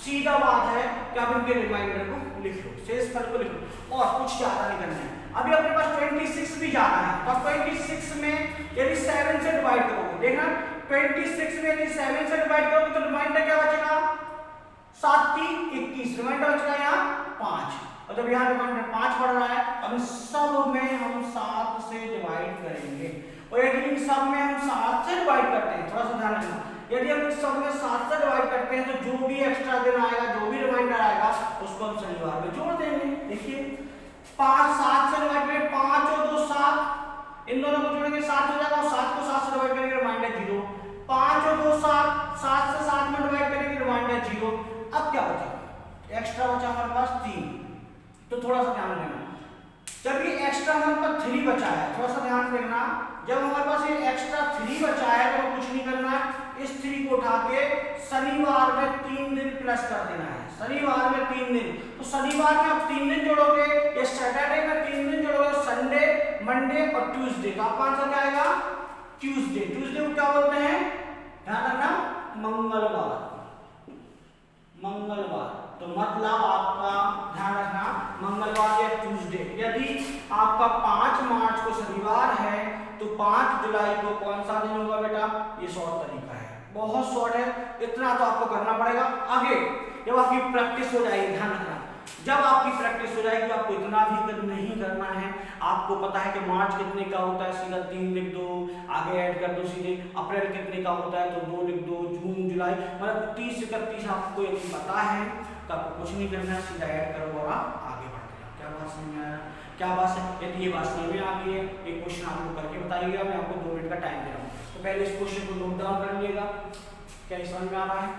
सीधा बात है कि आप इनके रिमाइंडर को लिख लो, शेष फल को लिख लो, और कुछ ज्यादा नहीं करना है। अभी अपने पास 26 भी जाना है, तो 26 में यदि 7 से डिवाइड करोगे, देखना 26 में यदि 7 से डिवाइड करोगे तो रिमाइंडर क्या बचेगा 7 3 21, रिमाइंडर बचेगा यहाँ 5, और जब यहाँ रिमाइंडर 5 बढ़ रहा है, अब इन सब में हम 7 से डिवाइड करेंगे, और यदि इन सब में हम 7 से डिवाइड करते हैं, थोड़ा सा ध्यान रखना, यदि हम इन सब में 7 से डिवाइड करते हैं तो जो भी एक्स्ट्रा दिन आएगा, जो भी रिमाइंडर आएगा, उसको हम शनिवार में जोड़ देंगे। देखिए 5 7 से डिवाइड करेंगे, 5 और 2 7, इन दोनों को जोड़ेंगे 7 हो जाएगा, और 7 को 7 से डिवाइड करेंगे रिमाइंडर 0, 5 और 2 7, 7 से 7 में डिवाइड करेंगे रिमाइंडर 0। अब क्या बचा, एक्स्ट्रा बचा हमारे पास 3, तो थोड़ा सा ध्यान देना, जब ये एक्स्ट्रा हमारे पास 3 बचा है, थोड़ा सा ध्यान देना, जब हमारे पास ये एक्स्ट्रा 3 बचा है तो कुछ नहीं करना है, इस 3 को उठा के शनिवार में 3 दिन प्लस कर देना है, शनिवार में 3 दिन, तो शनिवार में आप 3 दिन जोड़ोगे, ये सैटरडे में 3 दिन जोड़ोगे, संडे मंडे और ट्यूसडे, तो आपका आंसर क्या आएगा ट्यूसडे। ट्यूसडे को क्या बोलते हैं, ध्यान रखना, मंगलवार, मंगलवार, तो मतलब आपका ध्यान रखना मंगलवार या ट्यूसडे। यदि आपका 5 मार्च को शनिवार है तो 5 जुलाई को कौन सा दिन होगा बेटा, ये शॉर्ट तरीका है, बहुत शॉर्ट है, इतना तो आपको करना पड़ेगा। आगे जब आपकी प्रैक्टिस हो जाएगी, ध्यान रखना, जब आपकी प्रैक्टिस हो जाएगी आपको इतना भी नहीं करना है, आपको पता है कि मार्च कितने का होता है, सीधा 3 लिख दो, आगे ऐड कर दो सीधे, अप्रैल कितने का होता है तो 2 लिख दो, जून जुलाई मतलब 30 31 आपको यदि पता है तो आपको कुछ नहीं करना है, सीधा ऐड करो और आप आगे बढ़ते जाओ। क्या बात समझ में आया, क्या बात है, यदि ये बात समझ में आ गई है, एक क्वेश्चन आप लोग करके बताइएगा, मैं आपको 2 मिनट का टाइम दे रहा हूँ, तो पहले इस क्वेश्चन को नोट डाउन कर लीजिएगा, क्या समझ में आ रहा है,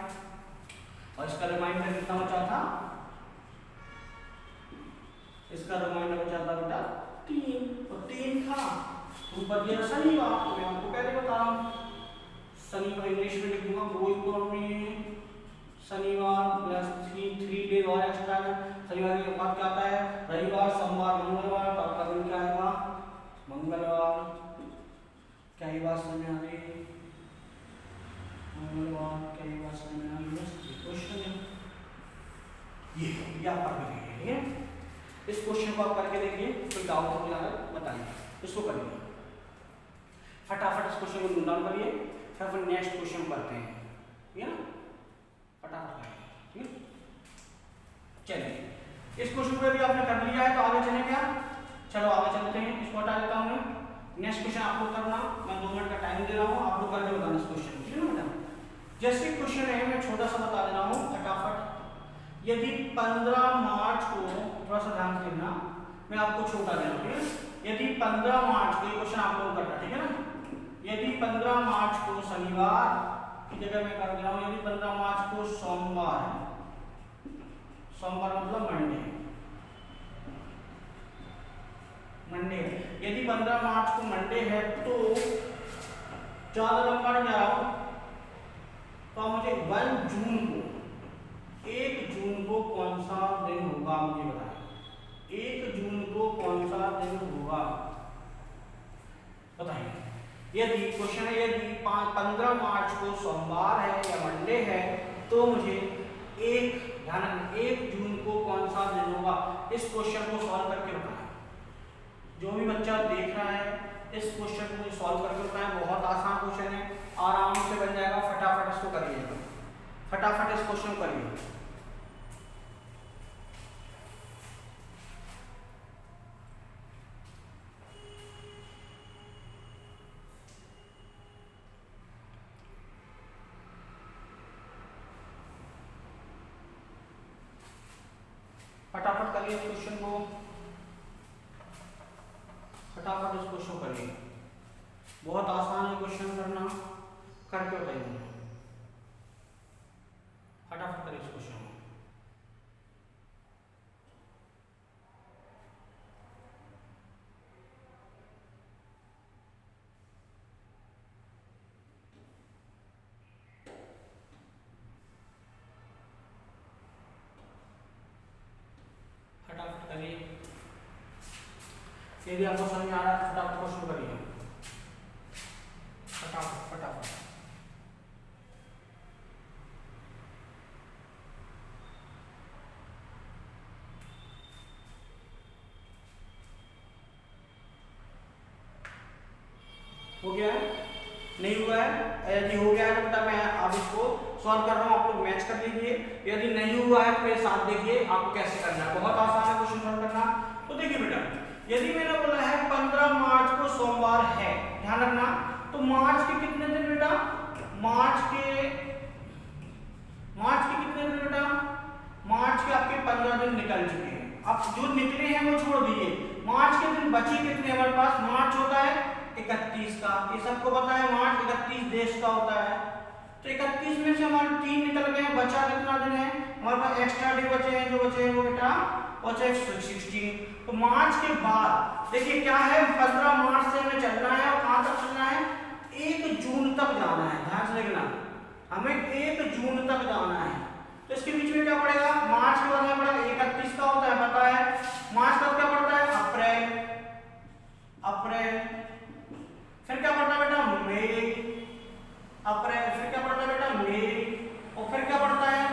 और इसका रिमाइंडर कितना बचा था, इसका रिमाइंडर बचा था बेटा 3, और 3 था ऊपर दिया शनिवार, तो मैं आपको पहले बता रहा हूँ, शनिवार इंग्लिश में लिखूंगा, वो इकोनॉमी शनिवार प्लस 3 डेज और एक्स्ट्रा है, शनिवार के बाद क्या आता है रविवार, सोमवार, मंगलवार, तो आपका दिन क्या आएगा मंगलवार। क्या ये बात समझ में आ रही है, मंगलवार, क्या ये बात समझ में आ रही है, क्वेश्चन है ये आप पढ़ के देखिए, ठीक है, इस क्वेश्चन को आप करके देखिए, कोई डाउट हो जाए बताइए, इसको करिए फटाफट, इस क्वेश्चन को नोट डाउन करिए, फिर नेक्स्ट क्वेश्चन करते हैं, ठीक है ना, फटाफट करिए, ठीक है। चलिए इस क्वेश्चन को भी आपने कर लिया है तो आगे चलें क्या, चलो आगे चलते हैं, इसको हटा देता हूँ मैं, नेक्स्ट क्वेश्चन आप लोग करना, मैं 2 मिनट का टाइम दे रहा हूँ, आप लोग करके बताना इस क्वेश्चन, ठीक है ना बेटा। जैसे क्वेश्चन है मैं छोटा सा बता दे रहा हूँ फटाफट, यदि 15 मार्च को, थोड़ा सा ध्यान देना, मैं आपको छोटा दे रहा हूँ, यदि 15 मार्च को, ये क्वेश्चन आप लोग करना, ठीक है ना, यदि 15 मार्च को शनिवार की जगह मैं कर दे रहा हूँ, यदि 15 मार्च को सोमवार है, सोमवार मतलब मंडे, मंडे यदि 15 मार्च को मंडे है तो ज्यादा लंबा नहीं जा रहा हूं, तो मुझे 1 जून को, 1 जून को कौन सा दिन होगा मुझे बताइए, 1 जून को कौन सा दिन होगा बताइए। यदि क्वेश्चन है यदि 15 मार्च को सोमवार है या मंडे है तो मुझे 1 जून को कौन सा दिन होगा, इस क्वेश्चन को सॉल्व करके बताएं। जो भी बच्चा देख रहा है इस क्वेश्चन को सॉल्व करके बताएं, बहुत आसान क्वेश्चन है, आराम से बन जाएगा, फटाफट इसको करिएगा, फटाफट इस क्वेश्चन को करिए। फटाफट करिए इस क्वेश्चन को, फटाफट इस क्वेश्चन करिए, बहुत आसान है क्वेश्चन करना, करके बताइए, फटाफट करिए इस क्वेश्चन को। फटाफट करिए, यदि आपको समझ में आ रहा है फटाफट क्वेश्चन करिए, फटाफट फटाफट। हो गया है? नहीं हुआ है? यदि हो गया है तो मैं अब इसको सॉल्व कर रहा हूँ, आप लोग मैच कर लीजिए। यदि नहीं हुआ है तो मेरे साथ देखिए आपको कैसे करना है, बहुत आसान है क्वेश्चन सॉल्व करना। तो देखिए बेटा, यदि मैंने बोला है 15 मार्च को सोमवार है, ध्यान रखना, तो मार्च के कितने दिन बेटा, मार्च के कितने दिन बेटा, मार्च के आपके 15 दिन निकल चुके हैं। अब जो निकले हैं वो छोड़ दीजिए, मार्च के दिन बचे कितने हमारे पास, मार्च होता है 31 का, ये सबको पता है, मार्च 31 देश का होता है। तो 31 में से हमारे 3 निकल गए, बचा कितना दिन है हमारे पास, एक्स्ट्रा डे बचे हैं, जो बचे हैं वो बेटा बचे 16। तो मार्च के बाद देखिए क्या है, 15 मार्च से हमें चलना है और कहां तक चलना है, 1 जून तक जाना है, ध्यान से देखना, हमें 1 जून तक जाना है। तो इसके बीच में क्या पड़ेगा, मार्च के बाद में पड़ेगा 31 का होता है पता है, मार्च का क्या पड़ता है, अप्रैल, फिर क्या पड़ता है बेटा, मई, अप्रैल, फिर क्या पड़ता है बेटा, मई, और फिर क्या पड़ता है,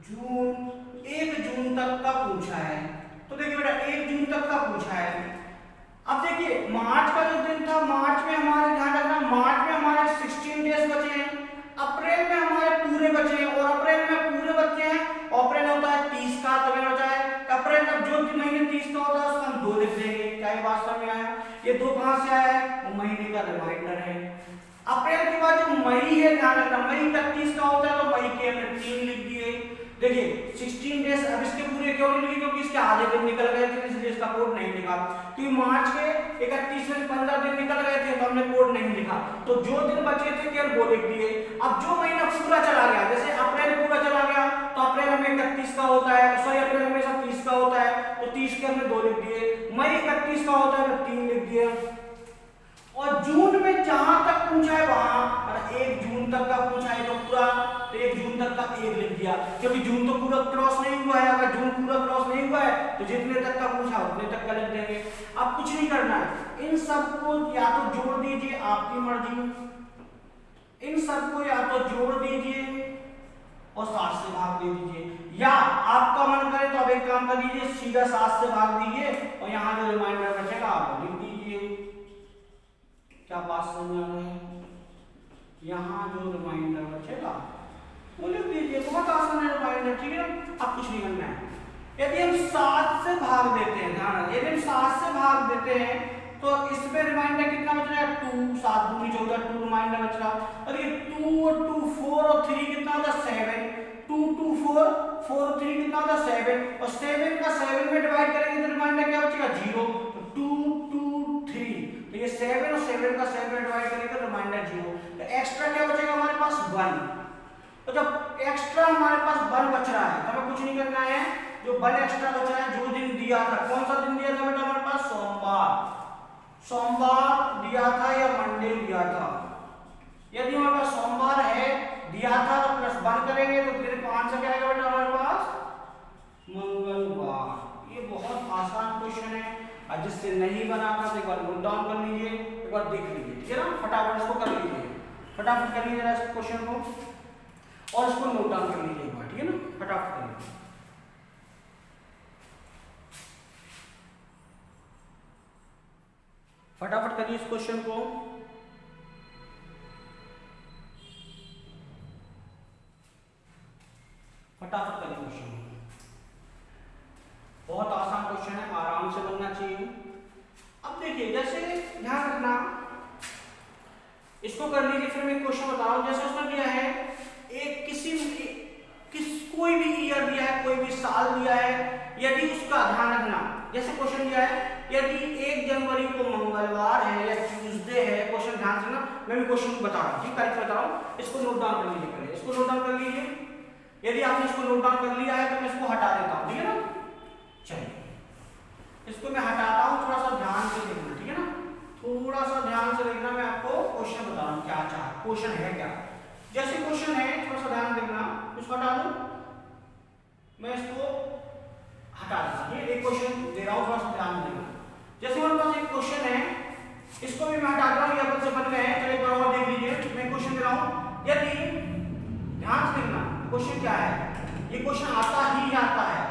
जून। 1 जून तक का पूछा है। तो देखिए बेटा 1 जून तक का पूछा है। अब देखिए मार्च का जो दिन था, मार्च में हमारे, ध्यान रखना, मार्च में हमारे 16 डेज बचे हैं, अप्रैल में हमारे पूरे बचे हैं, और अप्रैल में पूरे बचे हैं, अप्रैल होता है 30 का, तो मैंने बताया अप्रैल का जो महीने 30 का होता है उसको हम 2 लिख देंगे। क्या ये बात समझ में आया? ये 2 कहां से आया है, वो महीने का रिमाइंडर है। अप्रैल के बाद जो मई है, ध्यान रखना, मई 31 का होता है, तो मई के हमने 3 लिख दिए। देखिए 16 डेज, अब इसके पूरे क्यों नहीं लिखे, क्योंकि इसके आधे दिन निकल गए थे, इसलिए इसका कोड नहीं लिखा। क्योंकि मार्च के 31 में 15 दिन निकल गए थे, तो हमने कोड नहीं लिखा, तो जो दिन बचे थे केवल वो लिख दिए। अब जो महीना पूरा चला गया, जैसे अप्रैल पूरा चला गया, तो अप्रैल हमें 31 का होता है, सॉरी अप्रैल हमेशा 30 का होता है, तो 30 के हमने 2 लिख दिए। मई 31 का होता है, तो 3 लिख दिए। और जून में जहां तक पूछा है वहां, और 1 जून तक का पूछा है तो पूरा, तो 1 जून तक का 1 लिख दिया, क्योंकि जून तो पूरा क्रॉस नहीं हुआ है। अगर जून पूरा क्रॉस नहीं हुआ है तो जितने तक का पूछा उतने तक का लिख देंगे। अब कुछ नहीं करना है, इन सबको या तो जोड़ दीजिए, आपकी मर्जी, इन सबको या तो जोड़ दीजिए और 7 से भाग दे दीजिए, या आपका मन करे तो अब एक काम कर लीजिए, सीधा 7 से भाग दीजिए और यहाँ जो रिमाइंडर बचेगा आप लिख दीजिए। क्या बात समझ में आ रही है? यहाँ जो रिमाइंडर बचेगा वो लिख दीजिए, बहुत आसान है रिमाइंडर, ठीक है ना। अब कुछ नहीं करना है। यदि हम 7 से भाग देते हैं, ध्यान, यदि हम 7 से भाग देते हैं तो इसमें रिमाइंडर कितना बच रहा है, 2, 7 दूनी 14, 2 रिमाइंडर बच रहा। और ये 2 और 2 4 और 3 कितना होता है, 7, 2 2 4 4 और 3 कितना होता है, 7, और 7 का 7 में डिवाइड करेंगे तो रिमाइंडर क्या बचेगा, 0। तो 2 2 3, तो ये 7 और 7 का 7 में डिवाइड करेंगे तो रिमाइंडर 0। तो एक्स्ट्रा क्या बचेगा हमारे पास, 1। तो जब एक्स्ट्रा हमारे पास 1 बच रहा है तो हमें कुछ नहीं करना है, जो 1 एक्स्ट्रा बच रहा है, जो दिन दिया था, कौन सा दिन दिया था बेटा हमारे पास, सोमवार दिया था या मंडे दिया था। यदि हमारे पास सोमवार है दिया था तो +1 करेंगे तो फिर आंसर क्या आएगा बेटा हमारे पास, मंगलवार। ये बहुत आसान क्वेश्चन है, और जिससे नहीं बना था तो एक बार नोट डाउन कर लीजिए, एक बार देख लीजिए, ठीक है ना। फटाफट इसको कर लीजिए, फटाफट कर लीजिए इस क्वेश्चन को और इसको नोट डाउन कर लीजिए एक बार, ठीक है ना, फटाफट कर लीजिए। फटाफट करिए इस क्वेश्चन को। फटाफट करिए क्वेश्चन, बहुत आसान क्वेश्चन है, आराम से बनना चाहिए। अब देखिए जैसे ध्यान रखना, इसको कर लीजिए, फिर मैं क्वेश्चन बता रहा हूं। जैसे उसने दिया है एक किसी कोई भी ईयर दिया है, कोई भी साल दिया है, यदि उसका ध्यान रखना, जैसे क्वेश्चन दिया है यदि 1 जनवरी को मंगलवार है या ट्यूसडे है, क्वेश्चन ध्यान से ना, मैं भी क्वेश्चन बता रहा हूँ, ठीक करेक्ट बता रहा हूँ, इसको नोट डाउन कर लीजिए पहले, इसको नोट डाउन कर लीजिए। यदि आपने इसको नोट डाउन कर लिया है तो मैं इसको हटा देता हूँ, ठीक है ना। चलिए इसको मैं हटाता हूँ, थोड़ा सा ध्यान से देखना, ठीक है ना, थोड़ा सा ध्यान से देखना, मैं आपको क्वेश्चन बता रहा हूँ क्या चाह, क्वेश्चन है क्या। जैसे क्वेश्चन है, थोड़ा सा ध्यान देखना, इसको हटा दूं, मैं इसको हटा दूं, ये एक क्वेश्चन दे रहा हूँ, थोड़ा सा ध्यान देना। जैसे हमारे पास एक क्वेश्चन है, इसको भी मैं हटा रहा हूँ, ये अपन से बन गए हैं, चलिए एक बार और देख लीजिए। मैं क्वेश्चन दे रहा हूँ, यदि ध्यान से देखना क्वेश्चन क्या है, ये क्वेश्चन आता ही आता है,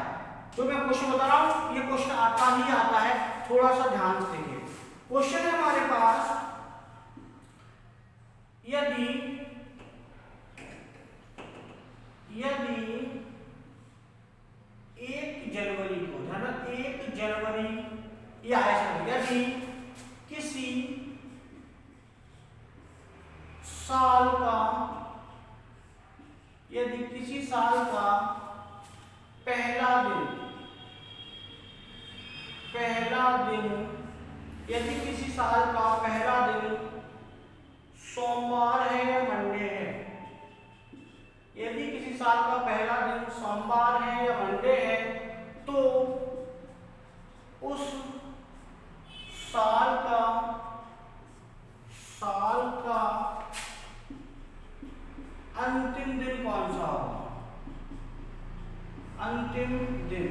जो मैं क्वेश्चन बता रहा हूँ ये क्वेश्चन आता ही आता है, थोड़ा सा ध्यान से देखिए। क्वेश्चन है हमारे पास, यदि 1 जनवरी को, ध्यान, 1 जनवरी या ऐसा, यदि किसी साल का, यदि किसी साल का पहला दिन, यदि किसी साल का पहला दिन सोमवार है या मंडे है, यदि किसी साल का पहला दिन सोमवार है या मंडे है, तो उस साल का अंतिम दिन कौन सा होगा, अंतिम दिन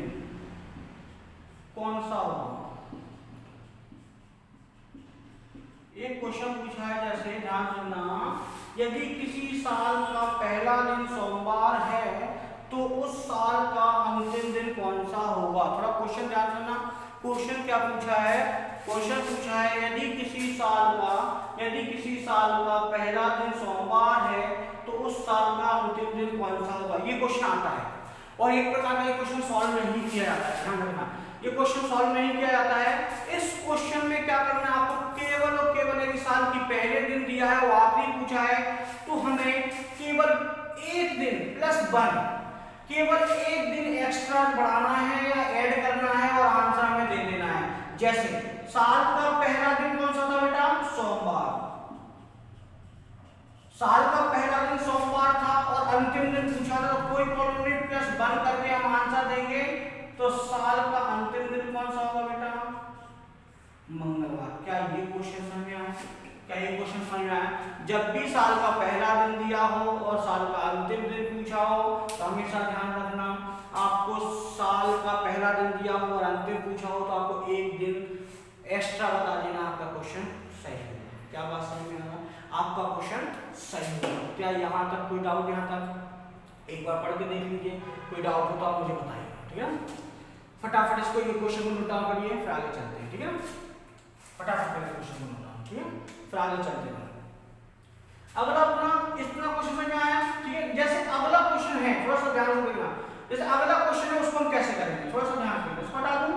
कौन सा होगा। एक क्वेश्चन पूछा है, जैसे ध्यान सुनना, यदि किसी साल का पहला दिन सोमवार है तो उस साल का अंतिम दिन कौन सा होगा। थोड़ा क्वेश्चन ध्यान सुनना, क्वेश्चन क्या पूछा है, क्वेश्चन पूछा है यदि किसी साल का पहला दिन सोमवार है तो उस साल का अंतिम दिन कौन सा होगा, ये क्वेश्चन आता है। और एक प्रकार का ये क्वेश्चन सॉल्व नहीं किया जाता है, ध्यान रखना, ये क्वेश्चन सॉल्व नहीं किया जाता है। इस क्वेश्चन में क्या करना है आपको, केवल और केवल यदि साल की पहले दिन दिया है, वो आखिरी पूछा है, तो हमें केवल 1 दिन +1, केवल 1 दिन एक्स्ट्रा बढ़ाना है या ऐड करना है और आंसर हमें दे देना है। जैसे साल का पहला दिन कौन सा था बेटा, सोमवार, साल का पहला दिन सोमवार था और अंतिम दिन पूछा था, तो कोई प्रॉब्लम नहीं, +1 करके हम आंसर देंगे। तो साल का अंतिम दिन कौन सा होगा बेटा, मंगलवार। क्या ये क्वेश्चन समझ में आया, क्या ये क्वेश्चन समझ में आया। जब भी साल का पहला दिन दिया हो और साल का अंतिम दिन पूछा हो तो हमेशा ध्यान रखना, आपको साल का पहला दिन दिया हो और अंतिम पूछा हो तो आपको 1 दिन एक्स्ट्रा बता देना, आपका क्वेश्चन सही हो। क्या बात समझ में आ रहा, आपका क्वेश्चन सही होगा। क्या यहाँ तक कोई डाउट, यहाँ तक एक बार पढ़ के देख लीजिए, कोई डाउट हो तो आप मुझे बताइए, ठीक है। फटाफट इसको, ये क्वेश्चन को नोट डाउन करिए, फिर आगे चलते हैं, ठीक है। फटाफट पहले क्वेश्चन को नोट डाउन, ठीक है, फिर आगे चलते हैं। अगला अपना इतना क्वेश्चन समझ में आया, ठीक है। जैसे अगला क्वेश्चन है, थोड़ा सा ध्यान से देखना, जैसे अगला क्वेश्चन है उसको हम कैसे करेंगे, थोड़ा सा ध्यान से, इसको हटा दूं।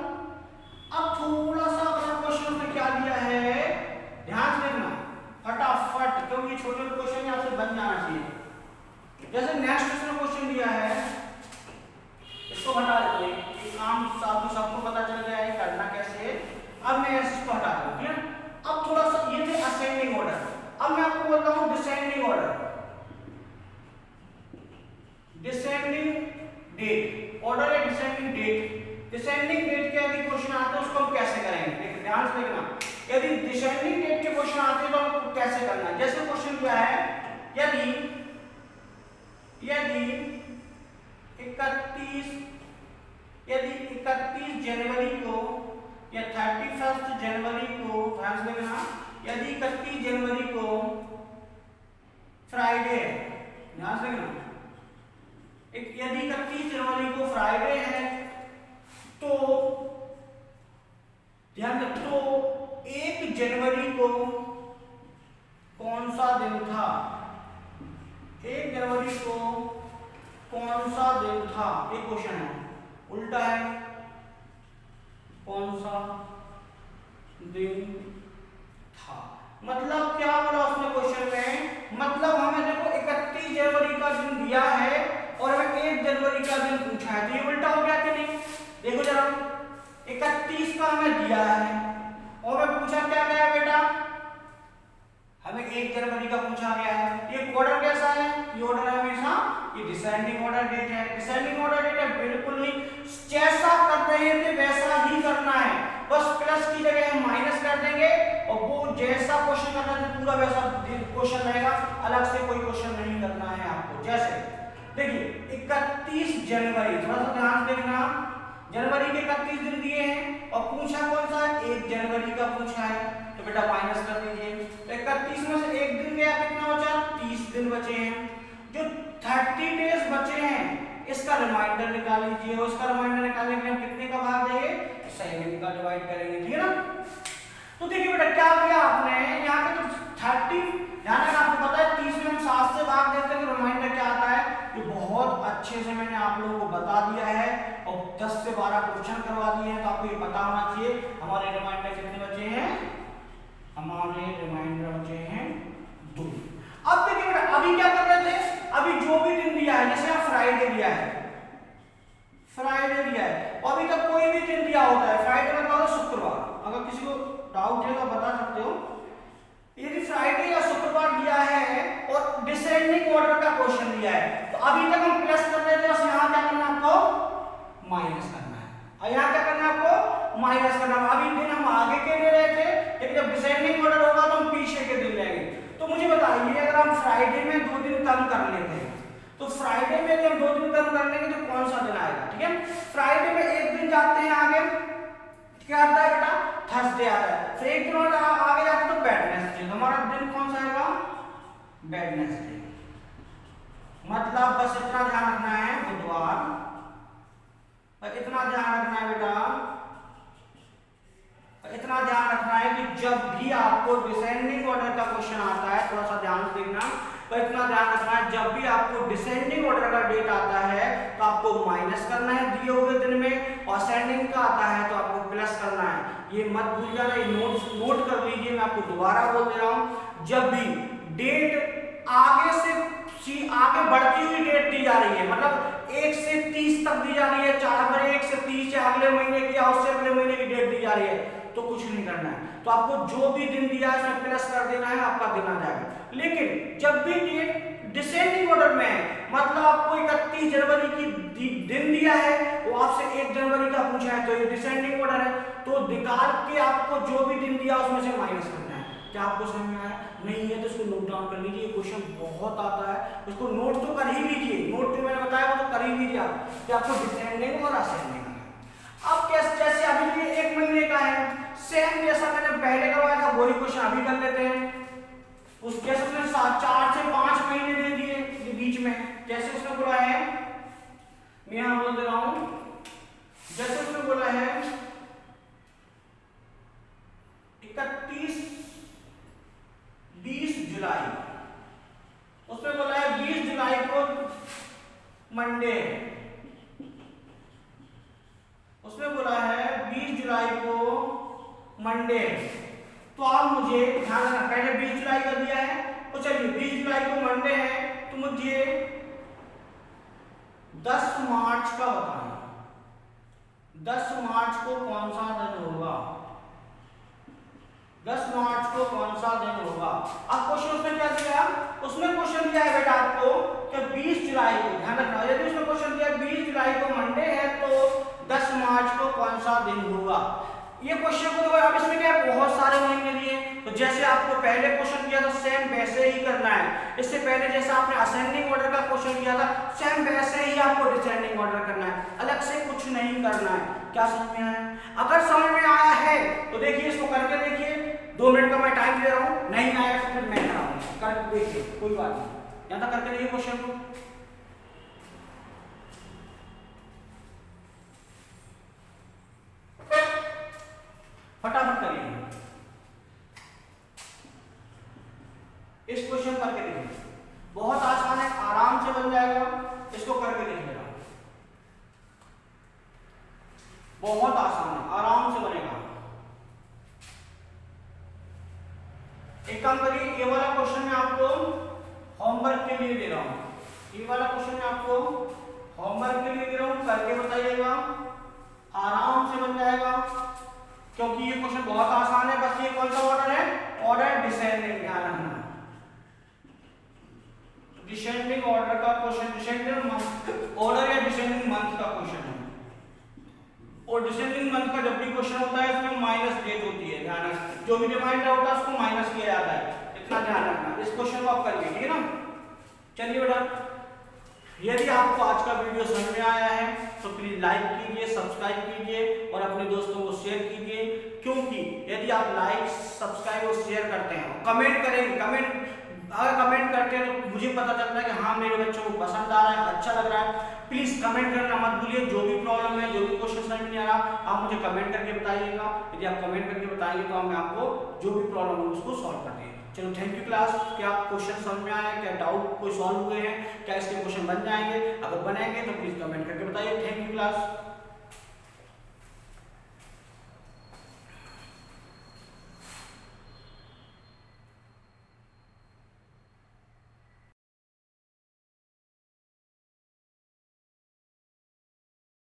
अब थोड़ा सा अगला क्वेश्चन में क्या दिया है, ध्यान से देखना फटाफट, क्योंकि छोटे क्वेश्चन यहाँ से बन जाना चाहिए। जैसे नेक्स्ट क्वेश्चन दिया है, इसको हटा देते हैं, आम सबको पता चल गया है करना कैसे है। अब मैं इसको हटा दूं, ठीक है। अब थोड़ा सा ये थे असेंडिंग ऑर्डर, अब मैं आपको बोलता हूं descending order, descending date, order है डिसेंडिंग डेट। डिसेंडिंग डेट के यदि क्वेश्चन आते हैं उसको हम कैसे करेंगे, देखिए ध्यान से देखना, यदि डिसेंडिंग डेट के क्वेश्चन आते हैं तो हमको कैसे करना है। जैसे क्वेश्चन क्या है, यदि 31 जनवरी को या 31 जनवरी को, ध्यान से देखना, यदि 31 जनवरी को फ्राइडे है, ध्यान से देखना, यदि 31 जनवरी को फ्राइडे है तो ध्यान रख, तो 1 जनवरी को कौन सा दिन था, 1 जनवरी को कौन सा दिन था, एक क्वेश्चन है, उल्टा है, कौन सा दिन था, मतलब क्या बोला उसने क्वेश्चन में, मतलब हमें देखो 31 जनवरी का दिन दिया है और हमें 1 जनवरी का दिन पूछा है, तो ये उल्टा हो गया कि नहीं? देखो जरा, 31 का हमें दिया है और हमें पूछा क्या गया बेटा, हमें 1 जनवरी का पूछा गया है। ये ऑर्डर कैसा है? ये ऑर्डर हमेशा ये डिसेंडिंग ऑर्डर डेट है। डिसेंडिंग ऑर्डर डेट है, बिल्कुल नहीं, जैसा कर रहे थे वैसा ही करना है, बस प्लस की जगह हम माइनस कर देंगे और वो जैसा क्वेश्चन कर रहे थे पूरा वैसा क्वेश्चन रहेगा, अलग से कोई क्वेश्चन नहीं करना है आपको। जैसे देखिए 31 जनवरी, थोड़ा सा ध्यान देखना, जनवरी के 31 दिन दिए हैं और पूछा कौन सा? 1 जनवरी का पूछा है, तो बेटा माइनस कर दीजिए। तो 31 में से 1 दिन गया, कितना बचा? 30 दिन बचे हैं। जो 30 डेज बचे हैं इसका रिमाइंडर निकाल लीजिए, और इसका रिमाइंडर निकालने के लिए हम कितने का भाग देंगे? 7 का डिवाइड करेंगे, ठीक है ना? तो देखिए बेटा क्या किया आपने यहाँ पे, तो 30 ध्यान रखना, आपको पता है 30 में हम 7 से भाग देते हैं तो रिमाइंडर क्या आता है? ये बहुत अच्छे से मैंने आप लोगों को बता दिया है और 10 से 12 क्वेश्चन करवा दिए हैं, तो आपको ये पता होना चाहिए हमारे रिमाइंडर कितने बचे हैं। हमारे रिमाइंडर बचे हैं 2। अब देखिए बेटा, अभी क्या कर रहे थे, अभी जो भी दिन दिया है, जैसे फ्राइडे दिया है, फ्राइडे दिया है, और अभी तक कोई भी दिन दिया होता है, फ्राइडे में होता है शुक्रवार, अगर किसी को डाउट है तो बता सकते हो। यदि फ्राइडे या शुक्रवार दिया है और डिसेंडिंग ऑर्डर का क्वेश्चन दिया है, तो अभी तक हम प्लस कर रहे थे, बस यहाँ क्या करना है आपको? माइनस करना है, और यहाँ क्या करना है आपको? माइनस करना है। अभी दिन हम आगे के ले रहे थे, लेकिन जब डिसेंडिंग ऑर्डर होगा तो हम पीछे के दिन लेंगे। तो मुझे बताइए, अगर हम फ्राइडे में 2 दिन कम कर लेते हैं, तो फ्राइडे में हम 2 दिन कम कर लेंगे तो कौन सा दिन आएगा? ठीक है, फ्राइडे में 1 दिन जाते हैं आगे, क्या आता है बेटा? थर्सडे आता है। फिर 1 दिन और आगे जाते हैं तो वेडनेसडे, हमारा दिन कौन सा आएगा? वेडनेसडे। मतलब बस इतना ध्यान रखना है, बुधवार, और इतना ध्यान रखना है बेटा, इतना ध्यान रखना है कि जब भी आपको डिसेंडिंग ऑर्डर का क्वेश्चन आता है, थोड़ा सा ध्यान देखना, तो इतना ध्यान रखना है जब भी आपको डिसेंडिंग ऑर्डर का डेट आता है तो आपको माइनस करना है दिए हुए दिन में, और असेंडिंग का आता है तो आपको प्लस करना है। ये मत भूल जाना, ये नोट कर लीजिए, मैं आपको दोबारा बोल दे रहा हूं, जब भी डेट आगे से आगे बढ़ती हुई डेट दी जा रही है, मतलब 1 से 30 तक दी जा रही है, चाहे 1 से 30 या अगले महीने की या उससे अगले महीने की डेट दी जा रही है, तो कुछ नहीं करना है, तो आपको जो भी दिन दिया है उसमें प्लस कर देना है, आपका दिन आ जाएगा। लेकिन जब भी डेट डिसेंडिंग ऑर्डर में है, मतलब आपको 31 जनवरी की दिन दिया है, वो आपसे 1 जनवरी का पूछा है, तो ये डिसेंडिंग ऑर्डर है, तो निकाल के आपको जो भी दिन दिया उसमें से माइनस करना है। क्या आपको समझ में आया? नहीं है तो इसको नोट डाउन कर लीजिए, क्वेश्चन बहुत आता है, उसको नोट तो कर ही लीजिए, नोट जो मैंने बताया वो तो कर ही लीजिए आप, कि आपको डिसेंडिंग और असेंडिंग है। अब जैसे अभी ये 1 महीने का है, सेम जैसा मैंने पहले करवाया था वही क्वेश्चन अभी कर लेते हैं। उस जैसे उसने 4 से 5 महीने दे दिए बीच में, जैसे उसने बोला है, मैं यहां बोल दे रहा हूं, जैसे उसने बोला है 20 जुलाई, उसमें बोला है 20 जुलाई को मंडे, उसमें बोला है 20 जुलाई को मंडे, तो आप मुझे ध्यान रखना, पहले 20 जुलाई का दिया है, तो चलिए 20 जुलाई को मंडे है, तो मुझे 10 मार्च का बताना, 10 मार्च को कौन सा दिन होगा, 10 मार्च को कौन सा दिन होगा। अब क्वेश्चन उसमें क्या दिया, उसमें क्वेश्चन दिया है बेटा आपको कि 20 जुलाई को, ध्यान रखना, यदि उसमें क्वेश्चन दिया 20 जुलाई को मंडे है तो 10 मार्च को कौन सा दिन होगा। ये क्वेश्चन को अब इसमें क्या है, बहुत सारे महीने दिए, तो जैसे आपको पहले क्वेश्चन दिया था सेम वैसे ही करना है, इससे पहले जैसे आपने असेंडिंग ऑर्डर का क्वेश्चन दिया था सेम वैसे ही आपको डिसेंडिंग ऑर्डर करना है, अलग से कुछ नहीं करना है। क्या समझ में आया? अगर समझ में आया है तो देखिए, इसको करके देखिए, 2 मिनट का मैं टाइम दे रहा हूं, नहीं आया तो फिर मैं कराऊंगा, करके देखिए, कोई बात नहीं, यहां तक करके देखिए क्वेश्चन को। फटाफट करिए, इस क्वेश्चन करके देखिए, बहुत आसान है, आराम से बन जाएगा, इसको करके देखिएगा, बहुत आसान है, आराम से बनेगा। एक काम करिए, ये वाला क्वेश्चन मैं आपको होमवर्क के लिए दे रहा हूं, ये वाला क्वेश्चन मैं आपको होमवर्क के लिए दे रहा हूँ, करके बताइएगा, आराम से बन जाएगा क्योंकि ये क्वेश्चन बहुत आसान है। बस ये कौन सा ऑर्डर है, ऑर्डर डिसेंडिंग, ध्यान रखना। डिसेंडिंग ऑर्डर का क्वेश्चन, डिसेंडिंग ऑर्डर या डिसेंडिंग मंथ का क्वेश्चन है। और डिसेंडिंग मंथ का जब भी क्वेश्चन होता है इसमें माइनस डेट होती है, ध्यान रखना। जो भी रिमाइंडर होता है उसको माइनस किया जाता है, इतना ध्यान रखना। इस क्वेश्चन को आप करिए, ठीक है ना। चलिए बेटा, यदि आपको आज का वीडियो समझ में आया है तो प्लीज लाइक कीजिए, सब्सक्राइब कीजिए और अपने दोस्तों को शेयर कीजिए, क्योंकि यदि आप लाइक, सब्सक्राइब और शेयर करते हैं, कमेंट करेंगे, अगर कमेंट करते हैं तो मुझे पता चलता है कि हाँ मेरे बच्चों को पसंद आ रहा है, अच्छा लग रहा है। प्लीज कमेंट करना मत भूलिए। जो भी प्रॉब्लम है, जो भी क्वेश्चन समझ में नहीं आ रहा, आप मुझे कमेंट करके बताइएगा। यदि आप कमेंट करके बताएंगे तो मैं आपको जो भी प्रॉब्लम है उसको सॉल्व कर देंगे। चलो थैंक यू क्लास। क्या क्वेश्चन समझ में आया, क्या डाउट कोई सॉल्व हुए हैं, क्या इसके क्वेश्चन बन जाएंगे? अगर बनेंगे तो प्लीज कमेंट करके बताइए। Thank you class.